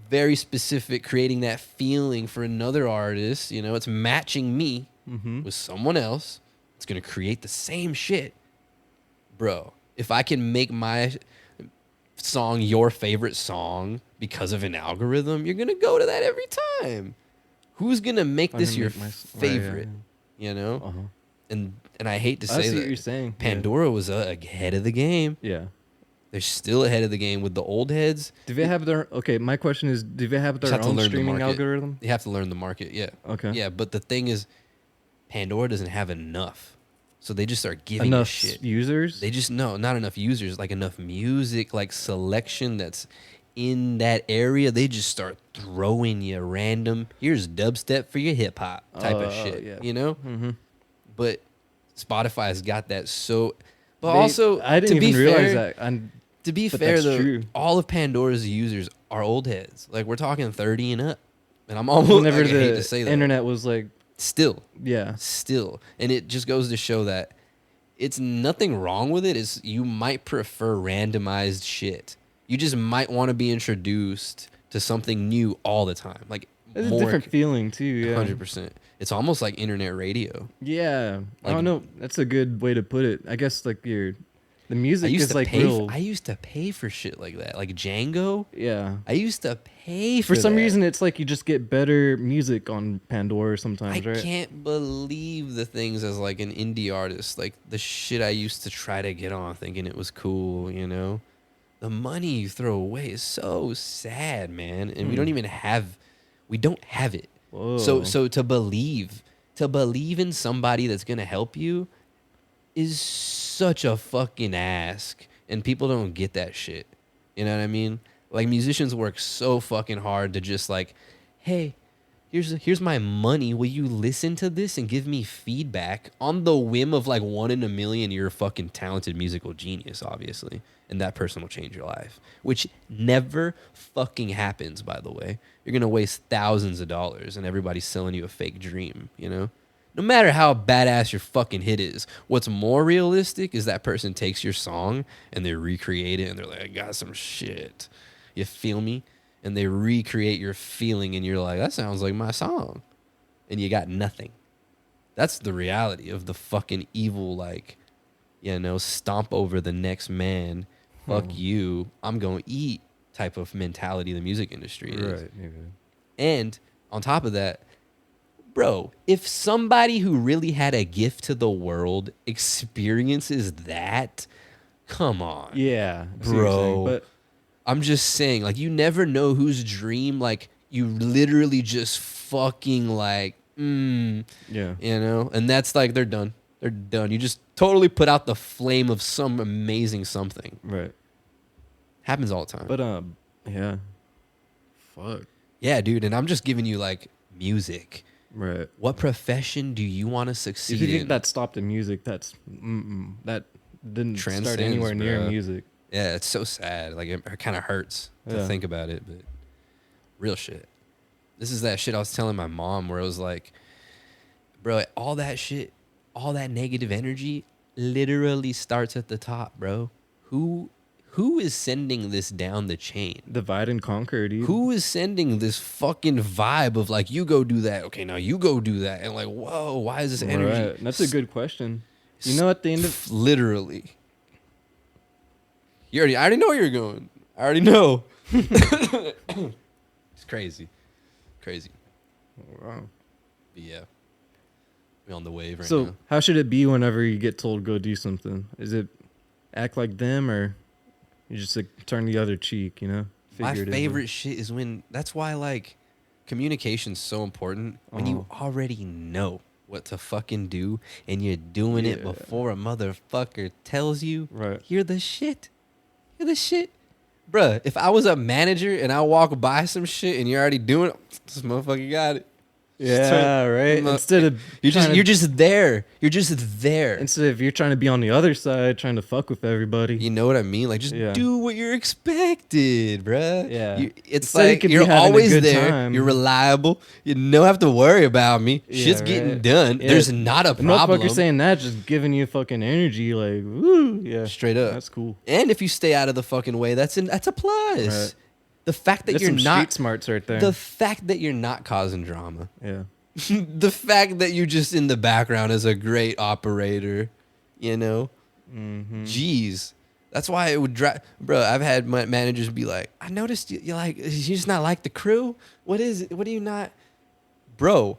[SPEAKER 1] very specific, creating that feeling for another artist. You know, it's matching me with someone else. It's going to create the same shit. Bro, if I can make my song your favorite song because of an algorithm, you're going to go to that every time. Who's going to make this your favorite? You know?
[SPEAKER 2] Uh-huh.
[SPEAKER 1] And I hate to say
[SPEAKER 2] see
[SPEAKER 1] that
[SPEAKER 2] what you're saying.
[SPEAKER 1] Pandora was ahead of the game.
[SPEAKER 2] Yeah.
[SPEAKER 1] They're still ahead of the game with the old heads.
[SPEAKER 2] Do they have their... Okay, my question is, do they have their
[SPEAKER 1] have to
[SPEAKER 2] own
[SPEAKER 1] learn the
[SPEAKER 2] streaming
[SPEAKER 1] market.
[SPEAKER 2] algorithm?
[SPEAKER 1] You have to learn the market, yeah.
[SPEAKER 2] Okay.
[SPEAKER 1] Yeah, but the thing is, Pandora doesn't have enough. So they just start giving you shit.
[SPEAKER 2] Users?
[SPEAKER 1] They just, no, not enough users, like enough music, like selection that's in that area. They just start throwing you random, here's dubstep for your hip hop type of shit,
[SPEAKER 2] yeah.
[SPEAKER 1] you know?
[SPEAKER 2] Mm-hmm.
[SPEAKER 1] But Spotify's got that so... But also,
[SPEAKER 2] I didn't even realize that.
[SPEAKER 1] To be
[SPEAKER 2] But
[SPEAKER 1] fair,
[SPEAKER 2] that's
[SPEAKER 1] though,
[SPEAKER 2] true.
[SPEAKER 1] all of Pandora's users are old heads. Like, we're talking 30 and up. And I'm almost,
[SPEAKER 2] Whenever
[SPEAKER 1] I hate to
[SPEAKER 2] the
[SPEAKER 1] say that.
[SPEAKER 2] internet was like...
[SPEAKER 1] Still.
[SPEAKER 2] Yeah.
[SPEAKER 1] Still. And it just goes to show that it's nothing wrong with it. It's you might prefer randomized shit. You just might want to be introduced to something new all the time. Like,
[SPEAKER 2] It's
[SPEAKER 1] more,
[SPEAKER 2] a different feeling, too. Yeah.
[SPEAKER 1] 100%. It's almost like internet radio.
[SPEAKER 2] Yeah. I
[SPEAKER 1] Like-
[SPEAKER 2] don't know. That's a good way to put it. I guess, like, the music is, like,
[SPEAKER 1] pay
[SPEAKER 2] real...
[SPEAKER 1] I used to pay for shit like that. Like Django.
[SPEAKER 2] Yeah.
[SPEAKER 1] I used to pay for
[SPEAKER 2] For some
[SPEAKER 1] that.
[SPEAKER 2] reason, it's like you just get better music on Pandora sometimes,
[SPEAKER 1] I
[SPEAKER 2] right?
[SPEAKER 1] can't believe the things as like an indie artist, like the shit I used to try to get on thinking it was cool, you know? The money you throw away is so sad, man. And we don't have it.
[SPEAKER 2] Whoa.
[SPEAKER 1] So to believe in somebody that's going to help you is such a fucking ask. And people don't get that shit. You know what I mean? Like, musicians work so fucking hard to just like, hey, here's my money. Will you listen to this and give me feedback on the whim of like 1 in a million? You're a fucking talented musical genius, obviously. And that person will change your life, which never fucking happens, by the way. You're going to waste thousands of dollars and everybody's selling you a fake dream, you know? No matter how badass your fucking hit is, what's more realistic is that person takes your song and they recreate it and they're like, I got some shit. You feel me? And they recreate your feeling and you're like, that sounds like my song. And you got nothing. That's the reality of the fucking evil, like, you know, stomp over the next man. Fuck you. I'm going to eat type of mentality the music industry is.
[SPEAKER 2] Right. Maybe.
[SPEAKER 1] And on top of that, bro, if somebody who really had a gift to the world experiences that, come on.
[SPEAKER 2] Yeah. I see what you're
[SPEAKER 1] Bro.
[SPEAKER 2] saying, but
[SPEAKER 1] I'm just saying, like, you never know whose dream, like, you literally just fucking, like,
[SPEAKER 2] yeah.
[SPEAKER 1] you know? And that's, like, they're done. They're done. You just totally put out the flame of some amazing something.
[SPEAKER 2] Right.
[SPEAKER 1] Happens all the time.
[SPEAKER 2] But yeah. Fuck.
[SPEAKER 1] Yeah, dude, and I'm just giving you, like, music.
[SPEAKER 2] Right.
[SPEAKER 1] What profession do you want to
[SPEAKER 2] If
[SPEAKER 1] succeed
[SPEAKER 2] you
[SPEAKER 1] in?
[SPEAKER 2] think that stopped in music, that didn't start
[SPEAKER 1] Transcends,
[SPEAKER 2] anywhere near
[SPEAKER 1] bro.
[SPEAKER 2] music.
[SPEAKER 1] Yeah, it's so sad. Like, it kind of hurts to
[SPEAKER 2] Yeah.
[SPEAKER 1] think about it, but real shit. This is that shit I was telling my mom where it was like, bro, all that shit, all that negative energy literally starts at the top, bro. Who is sending this down the chain?
[SPEAKER 2] Divide and conquer, dude.
[SPEAKER 1] Who is sending this fucking vibe of like, you go do that, okay, now you go do that, and like, whoa, why is this energy?
[SPEAKER 2] Right. That's a good question. You know, at the end of
[SPEAKER 1] literally, I already know where you're going. I already know. It's crazy.
[SPEAKER 2] wow.
[SPEAKER 1] But yeah, we're on the wave right
[SPEAKER 2] So
[SPEAKER 1] now.
[SPEAKER 2] how should it be whenever you get told go do something? Is it act like them, or you just like turn the other cheek? You know.
[SPEAKER 1] My
[SPEAKER 2] Figuratively?
[SPEAKER 1] favorite shit is when, that's why like communication's so important, when you already know what to fucking do and you're doing it
[SPEAKER 2] Yeah.
[SPEAKER 1] before a motherfucker tells you.
[SPEAKER 2] Right.
[SPEAKER 1] Hear the shit. Bruh, if I was a manager and I walk by some shit and you're already doing it, this motherfucker got it.
[SPEAKER 2] Yeah, right. Instead of
[SPEAKER 1] You're
[SPEAKER 2] trying
[SPEAKER 1] just there. You're just there.
[SPEAKER 2] instead of you're trying to be on the other side, trying to fuck with everybody.
[SPEAKER 1] You know what I mean? Like, just
[SPEAKER 2] Yeah.
[SPEAKER 1] do what you're expected, bruh.
[SPEAKER 2] Yeah.
[SPEAKER 1] It's
[SPEAKER 2] Instead, you
[SPEAKER 1] like
[SPEAKER 2] could be
[SPEAKER 1] you're
[SPEAKER 2] having a
[SPEAKER 1] always
[SPEAKER 2] good
[SPEAKER 1] there.
[SPEAKER 2] time.
[SPEAKER 1] You're reliable. You don't have to worry about me.
[SPEAKER 2] Yeah,
[SPEAKER 1] Shit's getting
[SPEAKER 2] right.
[SPEAKER 1] done.
[SPEAKER 2] Yeah.
[SPEAKER 1] There's not a
[SPEAKER 2] The
[SPEAKER 1] problem.
[SPEAKER 2] motherfucker saying that just giving you fucking energy, like woo, yeah,
[SPEAKER 1] Straight up.
[SPEAKER 2] That's cool.
[SPEAKER 1] And if you stay out of the fucking way, that's a plus.
[SPEAKER 2] Right.
[SPEAKER 1] The fact that
[SPEAKER 2] That's
[SPEAKER 1] you're
[SPEAKER 2] some
[SPEAKER 1] not
[SPEAKER 2] street smarts right there.
[SPEAKER 1] the fact that you're not causing drama.
[SPEAKER 2] Yeah.
[SPEAKER 1] The fact that you're just in the background as a great operator, you know?
[SPEAKER 2] Mm-hmm.
[SPEAKER 1] Jeez. That's why it would drive. Bro, I've had my managers be like, I noticed you like, you just not like the crew? What is it? What do you not? Bro,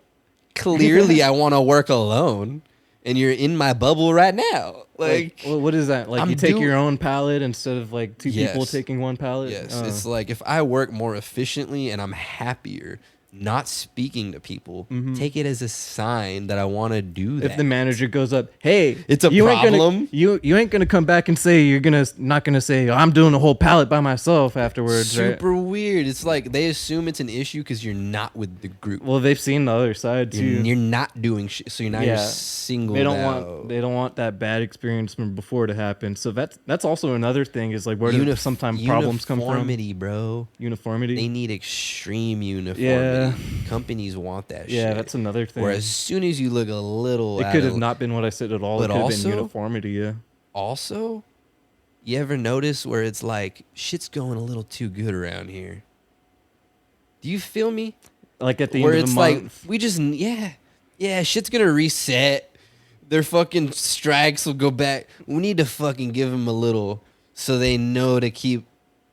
[SPEAKER 1] clearly I want to work alone, and you're in my bubble right now. Like
[SPEAKER 2] well, what is that? Like,
[SPEAKER 1] I'm
[SPEAKER 2] you take
[SPEAKER 1] doing-
[SPEAKER 2] your own pallet instead of like two people
[SPEAKER 1] Yes.
[SPEAKER 2] taking one pallet?
[SPEAKER 1] Yes, it's like if I work more efficiently and I'm happier not speaking to people, take it as a sign that I want to do that.
[SPEAKER 2] If the manager goes up, hey,
[SPEAKER 1] It's a
[SPEAKER 2] you
[SPEAKER 1] problem.
[SPEAKER 2] Ain't gonna, you ain't gonna come back and say not gonna say I'm doing a whole pallet by myself afterwards. Right?
[SPEAKER 1] Super weird. It's like they assume it's an issue because you're not with the group.
[SPEAKER 2] Well, they've seen the other side too.
[SPEAKER 1] You're not doing shit, so you're single.
[SPEAKER 2] They don't want that bad experience from before to happen. So that's also another thing is like where do sometimes problems come from?
[SPEAKER 1] Uniformity, bro.
[SPEAKER 2] Uniformity.
[SPEAKER 1] They need extreme uniformity.
[SPEAKER 2] Yeah.
[SPEAKER 1] Companies want that shit.
[SPEAKER 2] Yeah, that's another thing.
[SPEAKER 1] Where as soon as you look a little,
[SPEAKER 2] it could have not been what I said at all.
[SPEAKER 1] But
[SPEAKER 2] It could have
[SPEAKER 1] also-
[SPEAKER 2] been uniformity. Yeah.
[SPEAKER 1] Also, you ever notice where it's like shit's going a little too good around here? Do you feel me?
[SPEAKER 2] Like at the
[SPEAKER 1] Where
[SPEAKER 2] end of
[SPEAKER 1] it's
[SPEAKER 2] the
[SPEAKER 1] like
[SPEAKER 2] month.
[SPEAKER 1] we just shit's gonna reset. Their fucking strikes will go back. We need to fucking give them a little so they know to keep.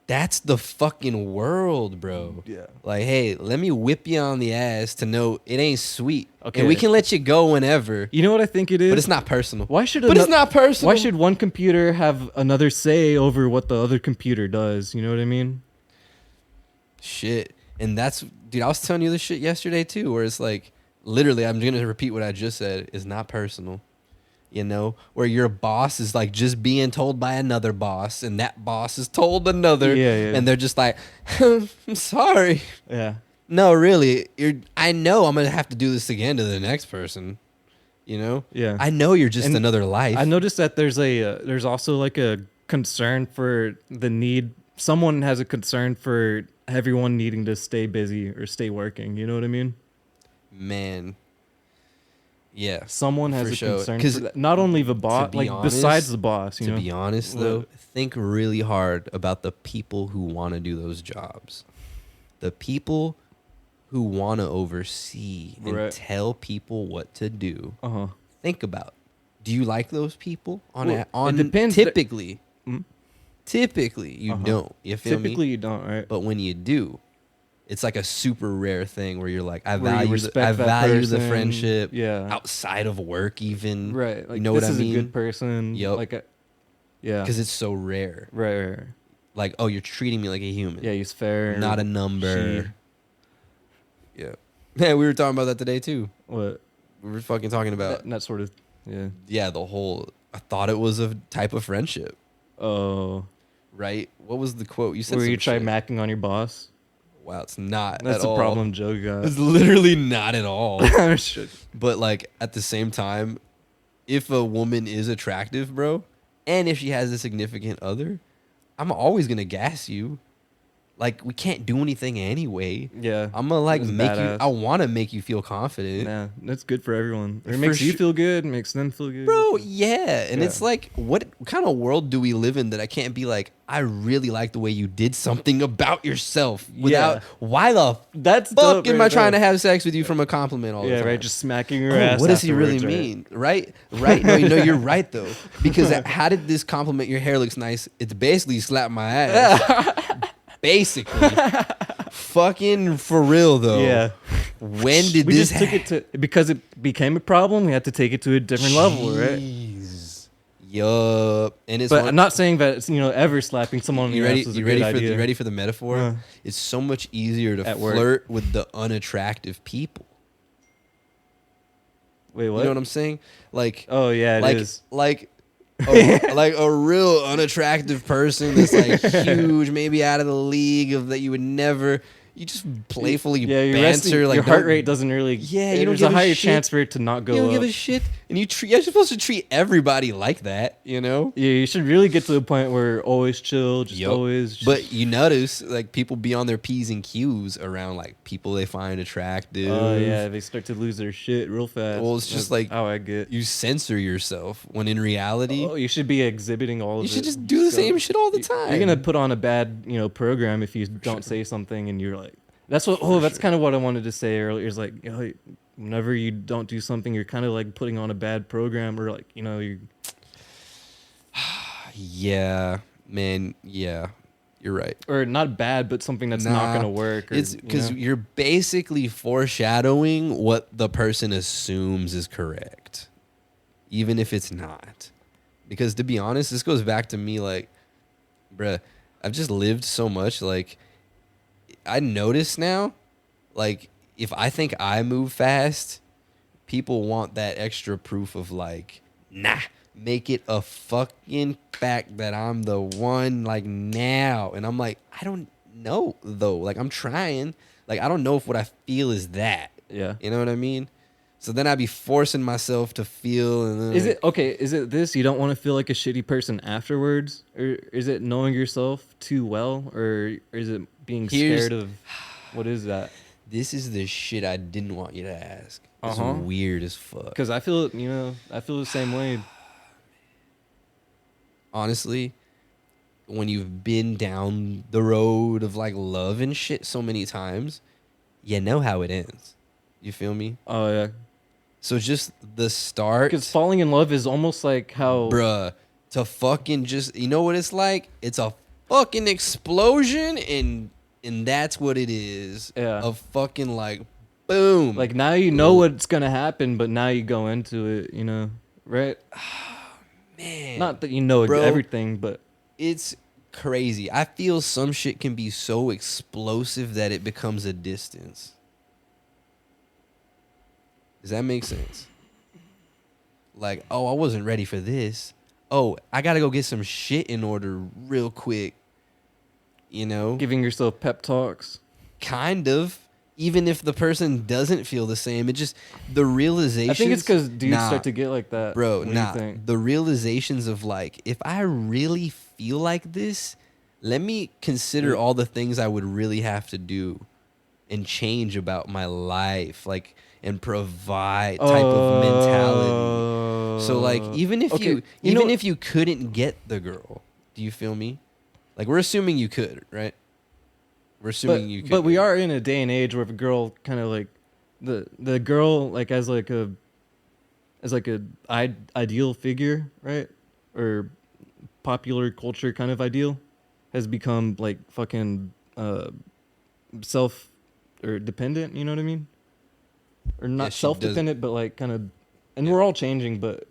[SPEAKER 1] That's the fucking world, bro.
[SPEAKER 2] Yeah.
[SPEAKER 1] Like, hey, let me whip you on the ass to know it ain't sweet.
[SPEAKER 2] Okay.
[SPEAKER 1] And we can let you go whenever.
[SPEAKER 2] You know what I think it is?
[SPEAKER 1] But it's not personal.
[SPEAKER 2] Why should
[SPEAKER 1] But it's not personal.
[SPEAKER 2] Why should one computer have another say over what the other computer does? You know what I mean?
[SPEAKER 1] Shit. And that's, dude, I was telling you this shit yesterday too, where it's like, literally, I'm going to repeat what I just said. It's not personal. You know, where your boss is like just being told by another boss, and that boss is told another, and they're just like, I'm sorry.
[SPEAKER 2] Yeah.
[SPEAKER 1] No, really, I know I'm gonna have to do this again to the next person. You know.
[SPEAKER 2] Yeah.
[SPEAKER 1] I know you're just
[SPEAKER 2] And
[SPEAKER 1] another life.
[SPEAKER 2] I noticed that there's also like a concern for the need. Someone has a concern for everyone needing to stay busy or stay working. You know what I mean?
[SPEAKER 1] Man. Yeah.
[SPEAKER 2] Someone has
[SPEAKER 1] For
[SPEAKER 2] a
[SPEAKER 1] sure.
[SPEAKER 2] concern
[SPEAKER 1] 'Cause
[SPEAKER 2] for that. Not only the boss,
[SPEAKER 1] be
[SPEAKER 2] like
[SPEAKER 1] honest-
[SPEAKER 2] besides the boss. You
[SPEAKER 1] To
[SPEAKER 2] know.
[SPEAKER 1] be honest,
[SPEAKER 2] What?
[SPEAKER 1] though, think really hard about the people who want to do those jobs. The people who want to oversee and
[SPEAKER 2] Right.
[SPEAKER 1] tell people what to do.
[SPEAKER 2] Uh-huh.
[SPEAKER 1] Think about, do you like those people?
[SPEAKER 2] Well,
[SPEAKER 1] On
[SPEAKER 2] it depends.
[SPEAKER 1] Typically,
[SPEAKER 2] Mhm.
[SPEAKER 1] typically you
[SPEAKER 2] Uh-huh.
[SPEAKER 1] don't. You feel
[SPEAKER 2] Typically,
[SPEAKER 1] me?
[SPEAKER 2] you don't, right?
[SPEAKER 1] But when you do, it's like a super rare thing where you're like, I
[SPEAKER 2] Where you
[SPEAKER 1] value,
[SPEAKER 2] respect
[SPEAKER 1] I
[SPEAKER 2] that
[SPEAKER 1] value the
[SPEAKER 2] person.
[SPEAKER 1] friendship.
[SPEAKER 2] Yeah.
[SPEAKER 1] Outside of work, even.
[SPEAKER 2] Right. Like,
[SPEAKER 1] you know
[SPEAKER 2] this
[SPEAKER 1] what I
[SPEAKER 2] is
[SPEAKER 1] mean?
[SPEAKER 2] a good person.
[SPEAKER 1] Yup.
[SPEAKER 2] Like, yeah.
[SPEAKER 1] Because it's so rare.
[SPEAKER 2] Right.
[SPEAKER 1] Like, oh, you're treating me like a human.
[SPEAKER 2] Yeah, he's fair.
[SPEAKER 1] Not a number. Yeah. Yeah, we were talking about that today too.
[SPEAKER 2] What?
[SPEAKER 1] We were fucking talking about
[SPEAKER 2] That sort of. Yeah.
[SPEAKER 1] yeah, the whole I thought it was a type of friendship,
[SPEAKER 2] Oh.
[SPEAKER 1] right? What was the quote? You said
[SPEAKER 2] Where
[SPEAKER 1] some
[SPEAKER 2] you try
[SPEAKER 1] shit.
[SPEAKER 2] macking on your boss.
[SPEAKER 1] Wow, it's not
[SPEAKER 2] That's
[SPEAKER 1] at
[SPEAKER 2] a
[SPEAKER 1] all.
[SPEAKER 2] problem Joe got.
[SPEAKER 1] It's literally not at all.
[SPEAKER 2] Shit.
[SPEAKER 1] But like at the same time, if a woman is attractive, bro, and if she has a significant other, I'm always gonna gas you. Like we can't do anything anyway.
[SPEAKER 2] Yeah.
[SPEAKER 1] I'm gonna like
[SPEAKER 2] That's
[SPEAKER 1] make you.
[SPEAKER 2] badass.
[SPEAKER 1] I want to make you feel confident.
[SPEAKER 2] Yeah, that's good for everyone. It
[SPEAKER 1] For
[SPEAKER 2] makes you
[SPEAKER 1] su-
[SPEAKER 2] feel good, makes them feel good.
[SPEAKER 1] Bro, yeah. And
[SPEAKER 2] Yeah.
[SPEAKER 1] it's like, what kind of world do we live in that I can't be like, I really like the way you did something about yourself without,
[SPEAKER 2] Yeah.
[SPEAKER 1] why the
[SPEAKER 2] That's
[SPEAKER 1] fuck
[SPEAKER 2] dope
[SPEAKER 1] am
[SPEAKER 2] right
[SPEAKER 1] I trying
[SPEAKER 2] there.
[SPEAKER 1] to have sex with you from a compliment all the
[SPEAKER 2] Yeah,
[SPEAKER 1] time?
[SPEAKER 2] right. Just smacking your
[SPEAKER 1] Oh,
[SPEAKER 2] ass.
[SPEAKER 1] what does he really
[SPEAKER 2] afterwards, right?
[SPEAKER 1] mean? Right? Right? No, you know, you're right though. Because how did this compliment your hair looks nice? It's basically you slap my ass. Basically. Fucking for real though.
[SPEAKER 2] Yeah.
[SPEAKER 1] When did
[SPEAKER 2] We
[SPEAKER 1] this
[SPEAKER 2] just took it to because it became a problem. We had to take it to a different level, right?
[SPEAKER 1] Jeez. Yup. And it's
[SPEAKER 2] But
[SPEAKER 1] one-
[SPEAKER 2] I'm not saying that it's, ever slapping someone on
[SPEAKER 1] You
[SPEAKER 2] the
[SPEAKER 1] ready?
[SPEAKER 2] ass is a
[SPEAKER 1] You
[SPEAKER 2] good
[SPEAKER 1] ready for?
[SPEAKER 2] idea.
[SPEAKER 1] You ready for the metaphor?
[SPEAKER 2] Yeah.
[SPEAKER 1] It's so much easier to
[SPEAKER 2] At work.
[SPEAKER 1] flirt with the unattractive people.
[SPEAKER 2] Wait, what?
[SPEAKER 1] You know what I'm saying? Like,
[SPEAKER 2] Oh yeah, it is.
[SPEAKER 1] like, like a real unattractive person that's like huge, maybe out of the league of that you would never. You just playfully
[SPEAKER 2] your
[SPEAKER 1] banter. Like
[SPEAKER 2] your heart rate doesn't really.
[SPEAKER 1] Yeah, you don't
[SPEAKER 2] there's
[SPEAKER 1] give
[SPEAKER 2] a higher
[SPEAKER 1] shit.
[SPEAKER 2] chance for it to not go
[SPEAKER 1] You don't
[SPEAKER 2] up.
[SPEAKER 1] give a shit, and you're supposed to treat everybody like that, you know?
[SPEAKER 2] Yeah, you should really get to the point where always chill, just always.
[SPEAKER 1] But you notice like people be on their P's and Q's around like people they find attractive.
[SPEAKER 2] Oh yeah, they start to lose their shit real fast.
[SPEAKER 1] Well, it's just like
[SPEAKER 2] how I get.
[SPEAKER 1] You censor yourself when in reality,
[SPEAKER 2] You should be exhibiting all of it.
[SPEAKER 1] you should just do the same shit all the time.
[SPEAKER 2] You're gonna put on a bad, program if you don't say something, and you're like, that's what. That's kind of what I wanted to say earlier. Is like, whenever you don't do something, you're kind of like putting on a bad program, or like, you.
[SPEAKER 1] Yeah, man. Yeah, you're right.
[SPEAKER 2] Or not bad, but something that's not gonna work.
[SPEAKER 1] It's because you're basically foreshadowing what the person assumes is correct, even if it's not. Because to be honest, this goes back to me like, bruh, I've just lived so much. Like, I notice now, like, if I think I move fast, people want that extra proof of like, nah, make it a fucking fact that I'm the one, like, now. And I'm like, I don't know, though. Like, I'm trying. Like, I don't know if what I feel is that.
[SPEAKER 2] Yeah.
[SPEAKER 1] You know what I mean? So then I'd be forcing myself to feel. And then
[SPEAKER 2] is it this? You don't want to feel like a shitty person afterwards? Or is it knowing yourself too well? Or is it being scared of... What is that?
[SPEAKER 1] This is the shit I didn't want you to ask. It's weird as fuck.
[SPEAKER 2] Because I feel, I feel the same way.
[SPEAKER 1] Honestly, when you've been down the road of like love and shit so many times, you know how it ends. You feel me?
[SPEAKER 2] Oh, yeah.
[SPEAKER 1] So just the start.
[SPEAKER 2] Because falling in love is almost like how...
[SPEAKER 1] Bruh, to fucking just... You know what it's like? It's a fucking explosion and that's what it is.
[SPEAKER 2] Yeah.
[SPEAKER 1] A fucking like, boom.
[SPEAKER 2] Like now you know what's going to happen, but now you go into it, right?
[SPEAKER 1] Man.
[SPEAKER 2] Not that you know everything, but...
[SPEAKER 1] It's crazy. I feel some shit can be so explosive that it becomes a distance. Does that make sense? Like, oh, I wasn't ready for this. Oh, I got to go get some shit in order real quick.
[SPEAKER 2] Giving yourself pep talks.
[SPEAKER 1] Kind of. Even if the person doesn't feel the same, it just, the realization.
[SPEAKER 2] I think it's because dudes start to get like that.
[SPEAKER 1] Bro,
[SPEAKER 2] what do you think?
[SPEAKER 1] The realizations of like, if I really feel like this, let me consider all the things I would really have to do and change about my life, like, and provide type of mentality. So like, even if if you couldn't get the girl, do you feel me? Like, we're assuming you could, right? We're assuming you could.
[SPEAKER 2] But we are in a day and age where if a girl kind of like the girl like as a ideal figure, right? Or popular culture kind of ideal has become like fucking self or dependent, you know what I mean? Or not self-dependent, but like kind of, and we're all changing, but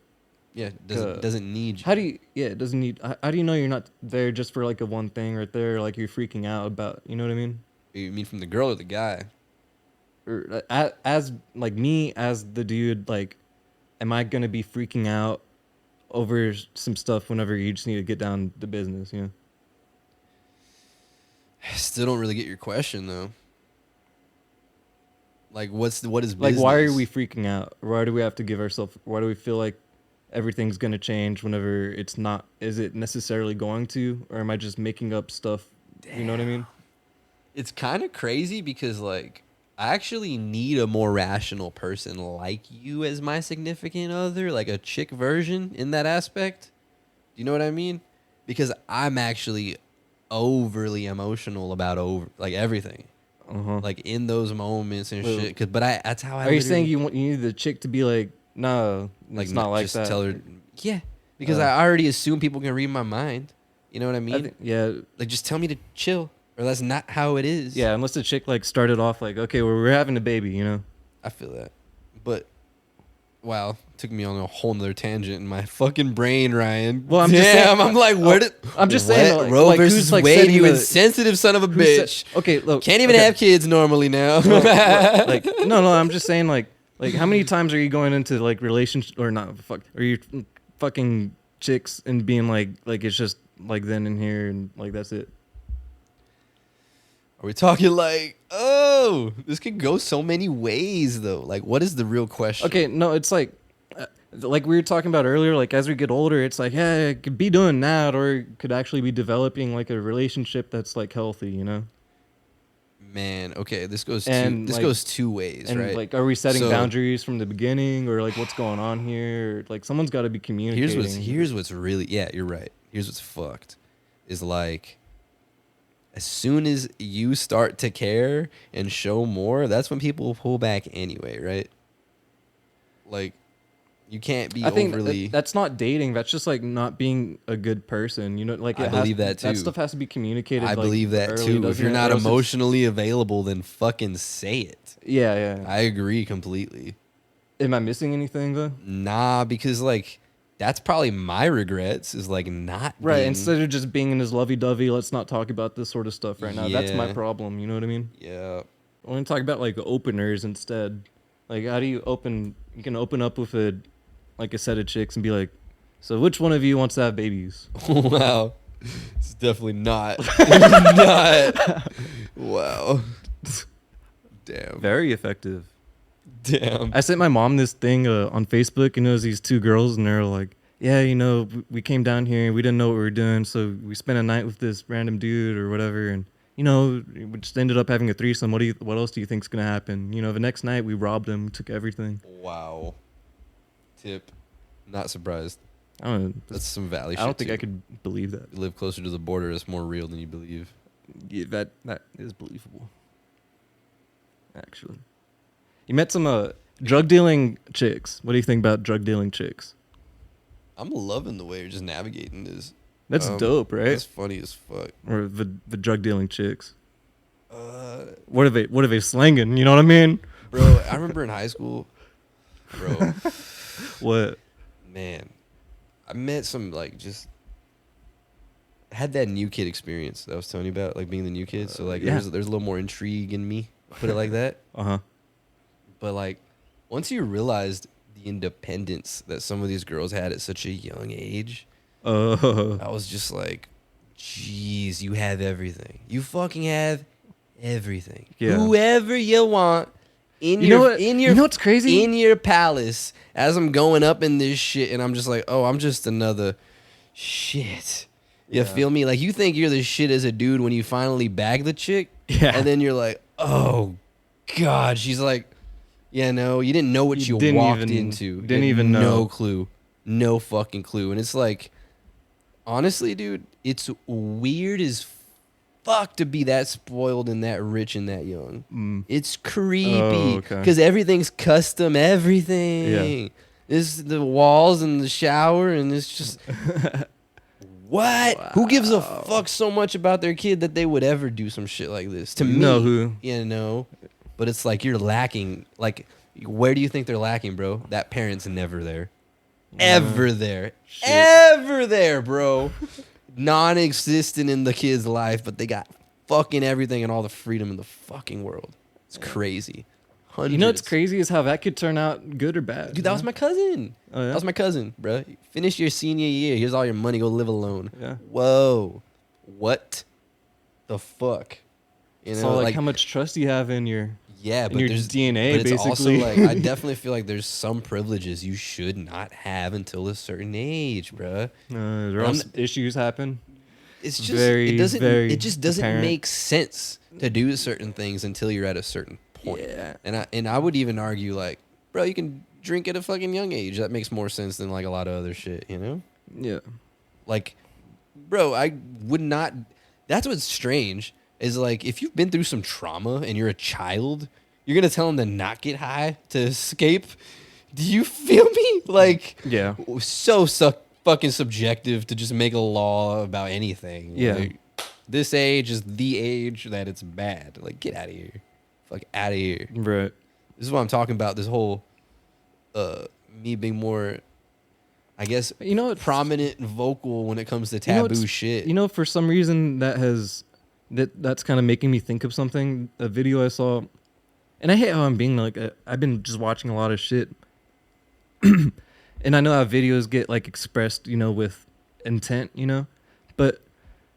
[SPEAKER 1] yeah, doesn't need you.
[SPEAKER 2] How do you? Yeah, it doesn't need. How do you know you're not there just for like a one thing right there? Like you're freaking out about. You know what I mean?
[SPEAKER 1] You mean from the girl or the guy?
[SPEAKER 2] Or as like me as the dude, like, am I gonna be freaking out over some stuff whenever you just need to get down to business? You know.
[SPEAKER 1] I still don't really get your question though. Like, what is business?
[SPEAKER 2] Like, why are we freaking out? Why do we have to give ourselves? Why do we feel like everything's gonna change whenever it's not? Is it necessarily going to, or am I just making up stuff? Damn. You know what I mean?
[SPEAKER 1] It's kind of crazy because like I actually need a more rational person like you as my significant other, like a chick version in that aspect. Do you know what I mean? Because I'm actually overly emotional about like everything. Like in those moments and shit. That's how I.
[SPEAKER 2] Are you saying you need the chick to be like, no, like it's not like just that?
[SPEAKER 1] Tell her, yeah, because I already assume people can read my mind. You know what I mean?
[SPEAKER 2] Yeah.
[SPEAKER 1] Like, just tell me to chill, or that's not how it is.
[SPEAKER 2] Yeah, unless the chick like started off like, okay, well, we're having a baby, you know.
[SPEAKER 1] I feel that, but wow, took me on a whole nother tangent in my fucking brain, Ryan.
[SPEAKER 2] Well, I'm just saying,
[SPEAKER 1] I'm like, where did?
[SPEAKER 2] I'm just saying, like,
[SPEAKER 1] Roe versus
[SPEAKER 2] like
[SPEAKER 1] Wade, you insensitive son of a bitch.
[SPEAKER 2] Okay, look,
[SPEAKER 1] can't even have kids normally now.
[SPEAKER 2] Like, no, I'm just saying, like how many times are you going into like relationship or not? Fuck, are you fucking chicks and being like it's just like then and here and like that's it?
[SPEAKER 1] Are we talking like, oh, this could go so many ways though? Like, what is the real question?
[SPEAKER 2] Okay, no, it's like we were talking about earlier, like as we get older, it's like, yeah, it could be doing that, or it could actually be developing like a relationship that's like healthy, you know?
[SPEAKER 1] Man, okay, this goes
[SPEAKER 2] And
[SPEAKER 1] this
[SPEAKER 2] like,
[SPEAKER 1] goes two ways,
[SPEAKER 2] and
[SPEAKER 1] right?
[SPEAKER 2] like, are we setting
[SPEAKER 1] So,
[SPEAKER 2] boundaries from the beginning, or like what's going on here? Like, someone's got to be communicating.
[SPEAKER 1] here's what's really, yeah, you're right. Here's what's fucked is like, as soon as you start to care and show more, that's when people pull back anyway, right? Like, you can't be
[SPEAKER 2] I think
[SPEAKER 1] overly.
[SPEAKER 2] that's not dating. That's just like not being a good person. You know, like
[SPEAKER 1] I believe that too.
[SPEAKER 2] That stuff has to be communicated.
[SPEAKER 1] I
[SPEAKER 2] like,
[SPEAKER 1] believe that
[SPEAKER 2] early,
[SPEAKER 1] too. If
[SPEAKER 2] doesn't
[SPEAKER 1] you're
[SPEAKER 2] it?
[SPEAKER 1] not
[SPEAKER 2] Or else
[SPEAKER 1] emotionally available, then fucking say it.
[SPEAKER 2] yeah, yeah.
[SPEAKER 1] I agree completely.
[SPEAKER 2] Am I missing anything though?
[SPEAKER 1] Nah, because like that's probably my regrets is like not
[SPEAKER 2] Right.
[SPEAKER 1] being,
[SPEAKER 2] Instead of just being in his lovey-dovey, let's not talk about this sort of stuff right now. That's my
[SPEAKER 1] Yeah.
[SPEAKER 2] problem. You know what I mean?
[SPEAKER 1] Yeah.
[SPEAKER 2] I want to talk about like openers instead. Like, how do you open? You can open up with a set of chicks and be like, so which one of you wants to have babies?
[SPEAKER 1] Wow. It's definitely not. Not. Wow. Damn.
[SPEAKER 2] Very effective.
[SPEAKER 1] Damn.
[SPEAKER 2] I sent my mom this thing on Facebook, and it was these two girls, and they're like, yeah, you know, we came down here and we didn't know what we were doing, so we spent a night with this random dude or whatever, and you know, we just ended up having a threesome. What else do you think's gonna happen? You know, the next night we robbed him, took everything.
[SPEAKER 1] Wow. Tip. Not surprised.
[SPEAKER 2] I don't know.
[SPEAKER 1] That's some valley shit.
[SPEAKER 2] I don't think
[SPEAKER 1] too.
[SPEAKER 2] I could believe that.
[SPEAKER 1] You live closer to the border, it's more real than you believe.
[SPEAKER 2] Yeah, that is believable. Actually, you met some drug dealing chicks. What do you think about drug dealing chicks?
[SPEAKER 1] I'm loving the way you're just navigating this.
[SPEAKER 2] That's dope, right?
[SPEAKER 1] That's funny as fuck.
[SPEAKER 2] Or the drug dealing chicks. What are they slanging? You know what I mean?
[SPEAKER 1] Bro, I remember in high school, bro,
[SPEAKER 2] What?
[SPEAKER 1] man, I met some like just had that new kid experience that I was telling you about, like being the new kid. So like
[SPEAKER 2] yeah.
[SPEAKER 1] there's a little more intrigue in me, put it like that.
[SPEAKER 2] Uh-huh.
[SPEAKER 1] But like once you realized the independence that some of these girls had at such a young age, I was just like, geez, you have everything. You fucking have everything.
[SPEAKER 2] Yeah.
[SPEAKER 1] Whoever you want in
[SPEAKER 2] You know
[SPEAKER 1] your
[SPEAKER 2] what?
[SPEAKER 1] in your
[SPEAKER 2] You know what's crazy?
[SPEAKER 1] in your palace as I'm going up in this shit, and I'm just like, oh, I'm just another shit. You feel me? Like you think you're the shit as a dude when you finally bag the chick,
[SPEAKER 2] Yeah.
[SPEAKER 1] and then you're like, oh god, she's like, yeah, no, you didn't know what you
[SPEAKER 2] didn't
[SPEAKER 1] walked
[SPEAKER 2] even-
[SPEAKER 1] into. You
[SPEAKER 2] didn't
[SPEAKER 1] had
[SPEAKER 2] even know.
[SPEAKER 1] No clue. No fucking clue. And it's like, honestly, dude, it's weird as fuck to be that spoiled and that rich and that young. It's creepy
[SPEAKER 2] okay.
[SPEAKER 1] because everything's custom. Everything.
[SPEAKER 2] Yeah.
[SPEAKER 1] It's the walls and the shower, and it's just what?
[SPEAKER 2] Wow.
[SPEAKER 1] Who gives a fuck so much about their kid that they would ever do some shit like this? To me,
[SPEAKER 2] know who?
[SPEAKER 1] you know. But it's like you're lacking. Like, where do you think they're lacking, bro? That parent's never there. Ever there.
[SPEAKER 2] Shit.
[SPEAKER 1] Ever there, bro. Non-existent in the kid's life, but they got fucking everything and all the freedom in the fucking world. It's crazy. Hundreds.
[SPEAKER 2] You know what's crazy is how that could turn out good or bad.
[SPEAKER 1] Dude, that was my cousin.
[SPEAKER 2] Oh, yeah?
[SPEAKER 1] That was my cousin, bro. Finish your senior year. Here's all your money. Go live alone.
[SPEAKER 2] Yeah.
[SPEAKER 1] Whoa. What the fuck? You
[SPEAKER 2] It's
[SPEAKER 1] know,
[SPEAKER 2] all like how much trust you have in your
[SPEAKER 1] yeah, but
[SPEAKER 2] your
[SPEAKER 1] there's
[SPEAKER 2] DNA,
[SPEAKER 1] but it's
[SPEAKER 2] basically.
[SPEAKER 1] also like I definitely feel like there's some privileges you should not have until a certain age, bruh.
[SPEAKER 2] there are issues happen.
[SPEAKER 1] It's just
[SPEAKER 2] Very,
[SPEAKER 1] it just doesn't
[SPEAKER 2] apparent.
[SPEAKER 1] make sense to do certain things until you're at a certain point.
[SPEAKER 2] Yeah.
[SPEAKER 1] And I would even argue like, bro, you can drink at a fucking young age. That makes more sense than like a lot of other shit, you know?
[SPEAKER 2] Yeah.
[SPEAKER 1] Like, bro, I would not. That's what's strange is like if you've been through some trauma and you're a child, you're gonna tell them to not get high to escape. Do you feel me? Like,
[SPEAKER 2] Yeah.
[SPEAKER 1] so fucking subjective to just make a law about anything.
[SPEAKER 2] Yeah.
[SPEAKER 1] Like, this age is the age that it's bad. Like, get out of here. Fuck out of here.
[SPEAKER 2] Right.
[SPEAKER 1] This is what I'm talking about. This whole, me being more, I guess,
[SPEAKER 2] You know what?
[SPEAKER 1] prominent and vocal when it comes to
[SPEAKER 2] You know
[SPEAKER 1] taboo
[SPEAKER 2] what's-
[SPEAKER 1] shit.
[SPEAKER 2] You know, for some reason that's kind of making me think of something. A video I saw, and I hate how I'm being like I've been just watching a lot of shit, and I know how videos get like expressed, you know, with intent, you know, but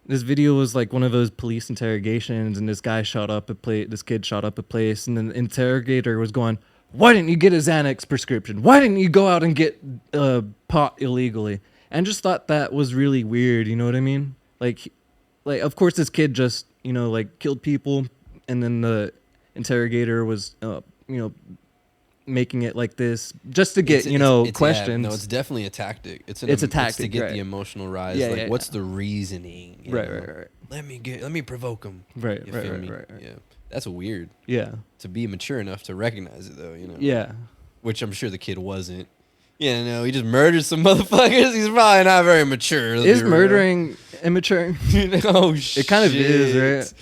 [SPEAKER 2] This video was like one of those police interrogations, and this kid shot up a place, and then the interrogator was going, "Why didn't you get a Xanax prescription? Why didn't you go out and get pot illegally?" And just thought that was really weird. You know what I mean? Like of course this kid just like killed people, and then the interrogator was making it like this just to get questions.
[SPEAKER 1] Yeah, no, it's definitely a tactic. It's a
[SPEAKER 2] tactic
[SPEAKER 1] it's to get
[SPEAKER 2] right.
[SPEAKER 1] the emotional rise.
[SPEAKER 2] Yeah,
[SPEAKER 1] like,
[SPEAKER 2] yeah,
[SPEAKER 1] what's the reasoning? You
[SPEAKER 2] Right,
[SPEAKER 1] know?
[SPEAKER 2] right.
[SPEAKER 1] Let me provoke him.
[SPEAKER 2] Right,
[SPEAKER 1] You
[SPEAKER 2] right,
[SPEAKER 1] feel
[SPEAKER 2] right,
[SPEAKER 1] me?
[SPEAKER 2] right.
[SPEAKER 1] Yeah, that's weird.
[SPEAKER 2] Yeah,
[SPEAKER 1] To be mature enough to recognize it, though,
[SPEAKER 2] yeah.
[SPEAKER 1] which I'm sure the kid wasn't. Yeah, no, he just murdered some motherfuckers. He's probably not very mature.
[SPEAKER 2] Is murdering immature?
[SPEAKER 1] Oh shit!
[SPEAKER 2] It kind of is, right?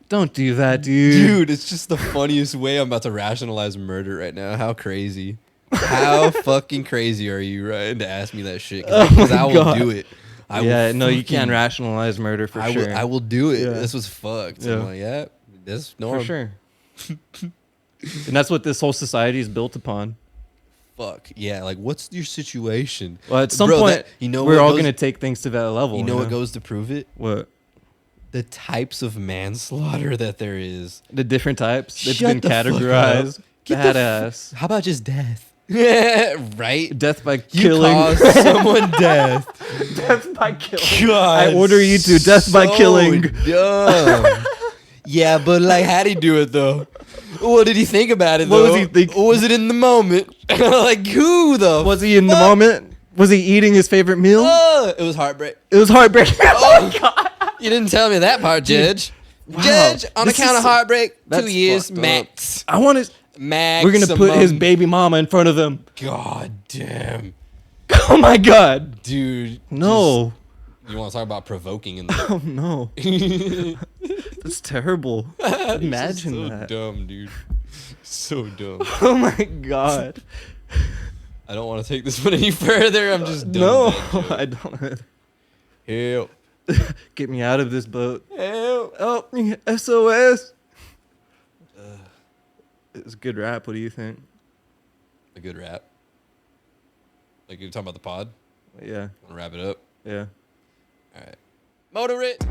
[SPEAKER 2] Don't do that, dude.
[SPEAKER 1] Dude, it's just the funniest way I'm about to rationalize murder right now. How crazy. How fucking crazy are you, right? To ask me that shit. Because I will do it.
[SPEAKER 2] You can't rationalize murder for sure.
[SPEAKER 1] I will do it.
[SPEAKER 2] Yeah.
[SPEAKER 1] This was fucked.
[SPEAKER 2] Yeah.
[SPEAKER 1] I'm like, yeah, that's normal.
[SPEAKER 2] For sure. And that's what this whole society is built upon.
[SPEAKER 1] Fuck. Yeah, like, what's your situation?
[SPEAKER 2] Well, at some
[SPEAKER 1] Bro,
[SPEAKER 2] point,
[SPEAKER 1] we're
[SPEAKER 2] we're all going to take things to that level.
[SPEAKER 1] You know what goes to prove it?
[SPEAKER 2] What?
[SPEAKER 1] The types of manslaughter that there is.
[SPEAKER 2] The different types. It's
[SPEAKER 1] Shut
[SPEAKER 2] been
[SPEAKER 1] the fuck
[SPEAKER 2] categorized.
[SPEAKER 1] up. Get the
[SPEAKER 2] Badass.
[SPEAKER 1] How about just death? Right?
[SPEAKER 2] Death by
[SPEAKER 1] You
[SPEAKER 2] killing.
[SPEAKER 1] caused someone death.
[SPEAKER 2] Death by killing.
[SPEAKER 1] God,
[SPEAKER 2] I order you to death by
[SPEAKER 1] so
[SPEAKER 2] killing.
[SPEAKER 1] Dumb. Yeah, but like, how'd he do it though? What did he think about it?
[SPEAKER 2] What
[SPEAKER 1] though?
[SPEAKER 2] was he thinking?
[SPEAKER 1] Or was it in the moment? Like, who the?
[SPEAKER 2] Was he in the
[SPEAKER 1] fuck?
[SPEAKER 2] moment? Was he eating his favorite meal?
[SPEAKER 1] It was heartbreak.
[SPEAKER 2] It was heartbreaking.
[SPEAKER 1] Oh my god! You didn't tell me that part, Judge.
[SPEAKER 2] Wow.
[SPEAKER 1] Judge, on
[SPEAKER 2] This
[SPEAKER 1] account
[SPEAKER 2] is
[SPEAKER 1] of
[SPEAKER 2] so-
[SPEAKER 1] heartbreak, 2
[SPEAKER 2] that's
[SPEAKER 1] years
[SPEAKER 2] fucked up.
[SPEAKER 1] max.
[SPEAKER 2] I want to.
[SPEAKER 1] Max.
[SPEAKER 2] We're gonna put his baby mama in front of him.
[SPEAKER 1] God damn,
[SPEAKER 2] Oh my god.
[SPEAKER 1] dude.
[SPEAKER 2] No.
[SPEAKER 1] You want to talk about provoking in the?
[SPEAKER 2] Oh no. That's terrible. Imagine
[SPEAKER 1] so
[SPEAKER 2] that.
[SPEAKER 1] dumb, dude. So dumb.
[SPEAKER 2] Oh my god.
[SPEAKER 1] I don't want to take this one any further. I'm just done.
[SPEAKER 2] No,
[SPEAKER 1] with that joke.
[SPEAKER 2] I don't.
[SPEAKER 1] Help.
[SPEAKER 2] Get me out of this boat.
[SPEAKER 1] Help.
[SPEAKER 2] Help me, SOS. It's a good rap. What do you think?
[SPEAKER 1] A good rap. Like, you're talking about the pod?
[SPEAKER 2] Yeah,
[SPEAKER 1] Want to wrap it up?
[SPEAKER 2] yeah.
[SPEAKER 1] All right. Motor it.